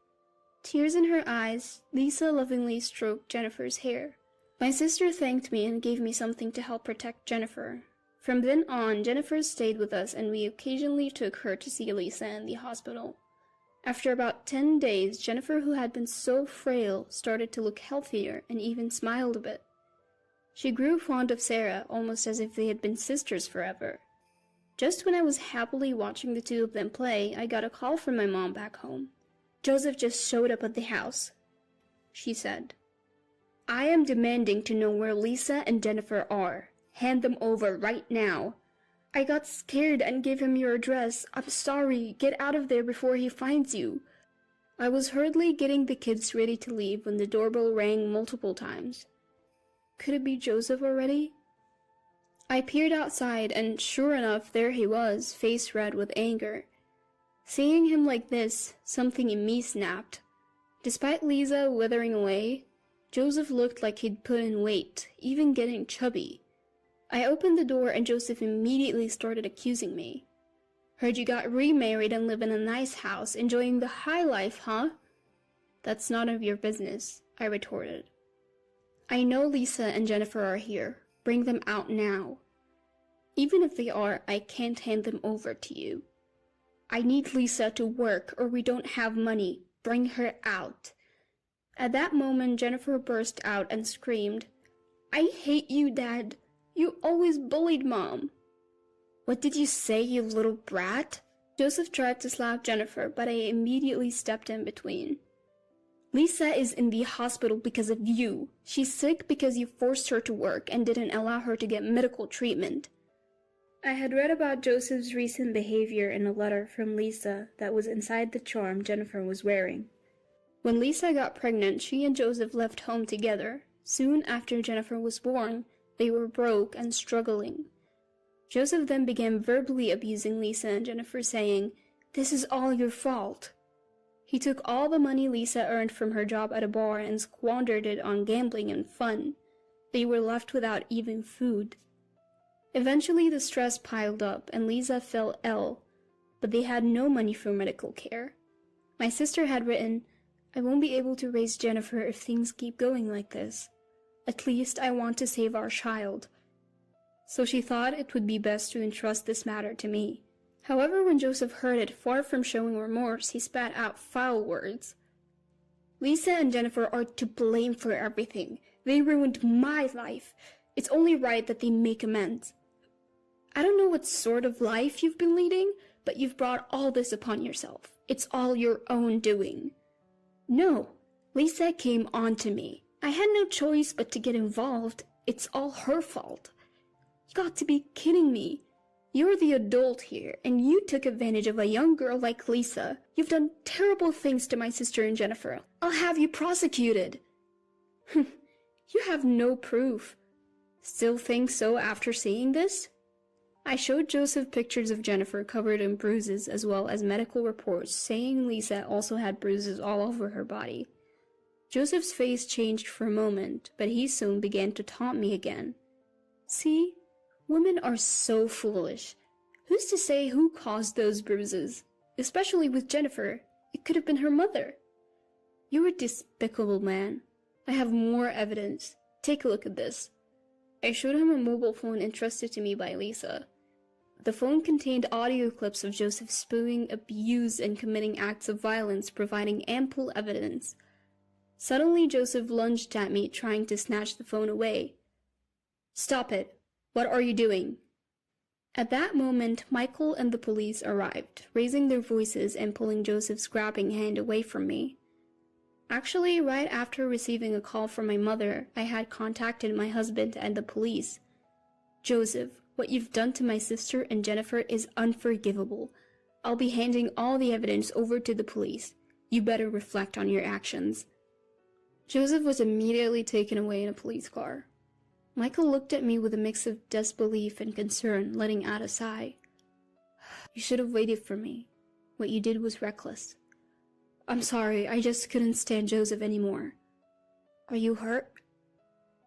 Tears in her eyes, Lisa lovingly stroked Jennifer's hair. My sister thanked me and gave me something to help protect Jennifer. From then on, Jennifer stayed with us, and we occasionally took her to see Lisa in the hospital. After about 10 days, Jennifer, who had been so frail, started to look healthier and even smiled a bit. She grew fond of Sarah, almost as if they had been sisters forever. Just when I was happily watching the two of them play, I got a call from my mom back home. "Joseph just showed up at the house," she said. "I am demanding to know where Lisa and Jennifer are. Hand them over right now." "I got scared and gave him your address. I'm sorry. Get out of there before he finds you." I was hurriedly getting the kids ready to leave when the doorbell rang multiple times. Could it be Joseph already? I peered outside, and sure enough, there he was, face red with anger. Seeing him like this, something in me snapped. Despite Lisa withering away, Joseph looked like he'd put in weight, even getting chubby. I opened the door and Joseph immediately started accusing me. "Heard you got remarried and live in a nice house, enjoying the high life, huh?" "That's none of your business," I retorted. "I know Lisa and Jennifer are here. Bring them out now." "Even if they are, I can't hand them over to you." "I need Lisa to work or we don't have money. Bring her out." At that moment, Jennifer burst out and screamed, "I hate you, Dad. You always bullied Mom." "What did you say, you little brat?" Joseph tried to slap Jennifer, but I immediately stepped in between. "Lisa is in the hospital because of you. She's sick because you forced her to work and didn't allow her to get medical treatment." I had read about Joseph's recent behavior in a letter from Lisa that was inside the charm Jennifer was wearing. When Lisa got pregnant, she and Joseph left home together. Soon after Jennifer was born, they were broke and struggling. Joseph then began verbally abusing Lisa and Jennifer, saying, "This is all your fault." He took all the money Lisa earned from her job at a bar and squandered it on gambling and fun. They were left without even food. Eventually, the stress piled up and Lisa fell ill, but they had no money for medical care. My sister had written, "I won't be able to raise Jennifer if things keep going like this. At least I want to save our child." So she thought it would be best to entrust this matter to me. However, when Joseph heard it, far from showing remorse, he spat out foul words. "Lisa and Jennifer are to blame for everything. They ruined my life. It's only right that they make amends. I don't know what sort of life you've been leading, but you've brought all this upon yourself. It's all your own doing." "No, Lisa came on to me. I had no choice but to get involved. It's all her fault." "You got to be kidding me. You're the adult here, and you took advantage of a young girl like Lisa. You've done terrible things to my sister and Jennifer. I'll have you prosecuted." "You have no proof. Still think so after seeing this?" I showed Joseph pictures of Jennifer covered in bruises, as well as medical reports saying Lisa also had bruises all over her body. Joseph's face changed for a moment, but he soon began to taunt me again. "See? Women are so foolish. Who's to say who caused those bruises? Especially with Jennifer. It could have been her mother." "You're a despicable man. I have more evidence. Take a look at this." I showed him a mobile phone entrusted to me by Lisa. The phone contained audio clips of Joseph spewing abuse and committing acts of violence, providing ample evidence. Suddenly, Joseph lunged at me, trying to snatch the phone away. "Stop it! What are you doing?" At that moment, Michael and the police arrived, raising their voices and pulling Joseph's grabbing hand away from me. Actually, right after receiving a call from my mother, I had contacted my husband and the police. "Joseph, what you've done to my sister and Jennifer is unforgivable. I'll be handing all the evidence over to the police. You better reflect on your actions." Joseph was immediately taken away in a police car. Michael looked at me with a mix of disbelief and concern, letting out a sigh. "You should have waited for me. What you did was reckless. I'm sorry, I just couldn't stand Joseph anymore. Are you hurt?"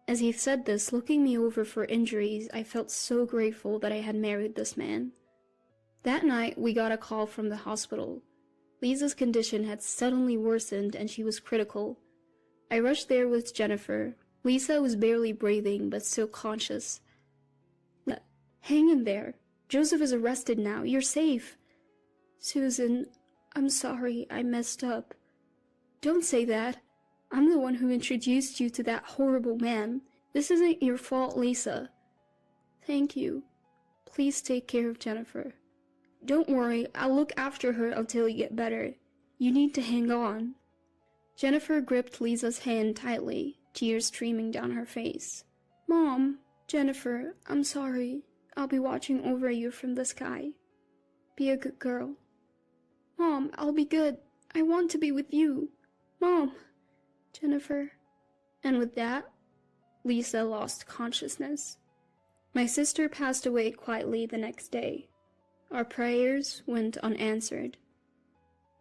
As he said this, looking me over for injuries, I felt so grateful that I had married this man. That night, we got a call from the hospital. Lisa's condition had suddenly worsened and she was critical. I rushed there with Jennifer. Lisa was barely breathing, but still conscious. "Hang in there. Joseph is arrested now. You're safe." "Susan, I'm sorry. I messed up." "Don't say that. I'm the one who introduced you to that horrible man. This isn't your fault, Lisa." "Thank you. Please take care of Jennifer." "Don't worry. I'll look after her until you get better. You need to hang on." Jennifer gripped Lisa's hand tightly, tears streaming down her face. "Mom, Jennifer, I'm sorry. I'll be watching over you from the sky. Be a good girl." "Mom, I'll be good. I want to be with you. Mom, Jennifer." And with that, Lisa lost consciousness. My sister passed away quietly the next day. Our prayers went unanswered.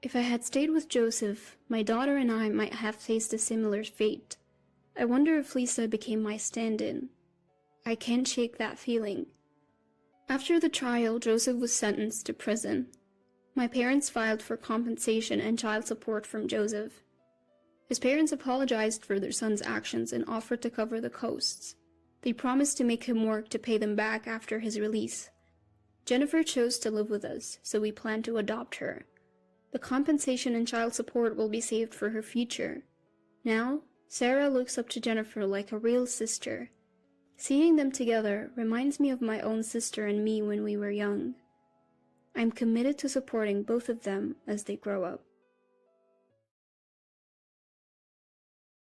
If I had stayed with Joseph, my daughter and I might have faced a similar fate. I wonder if Lisa became my stand-in. I can't shake that feeling. After the trial, Joseph was sentenced to prison. My parents filed for compensation and child support from Joseph. His parents apologized for their son's actions and offered to cover the costs. They promised to make him work to pay them back after his release. Jennifer chose to live with us, so we plan to adopt her. The compensation and child support will be saved for her future. Now, Sarah looks up to Jennifer like a real sister. Seeing them together reminds me of my own sister and me when we were young. I'm committed to supporting both of them as they grow up.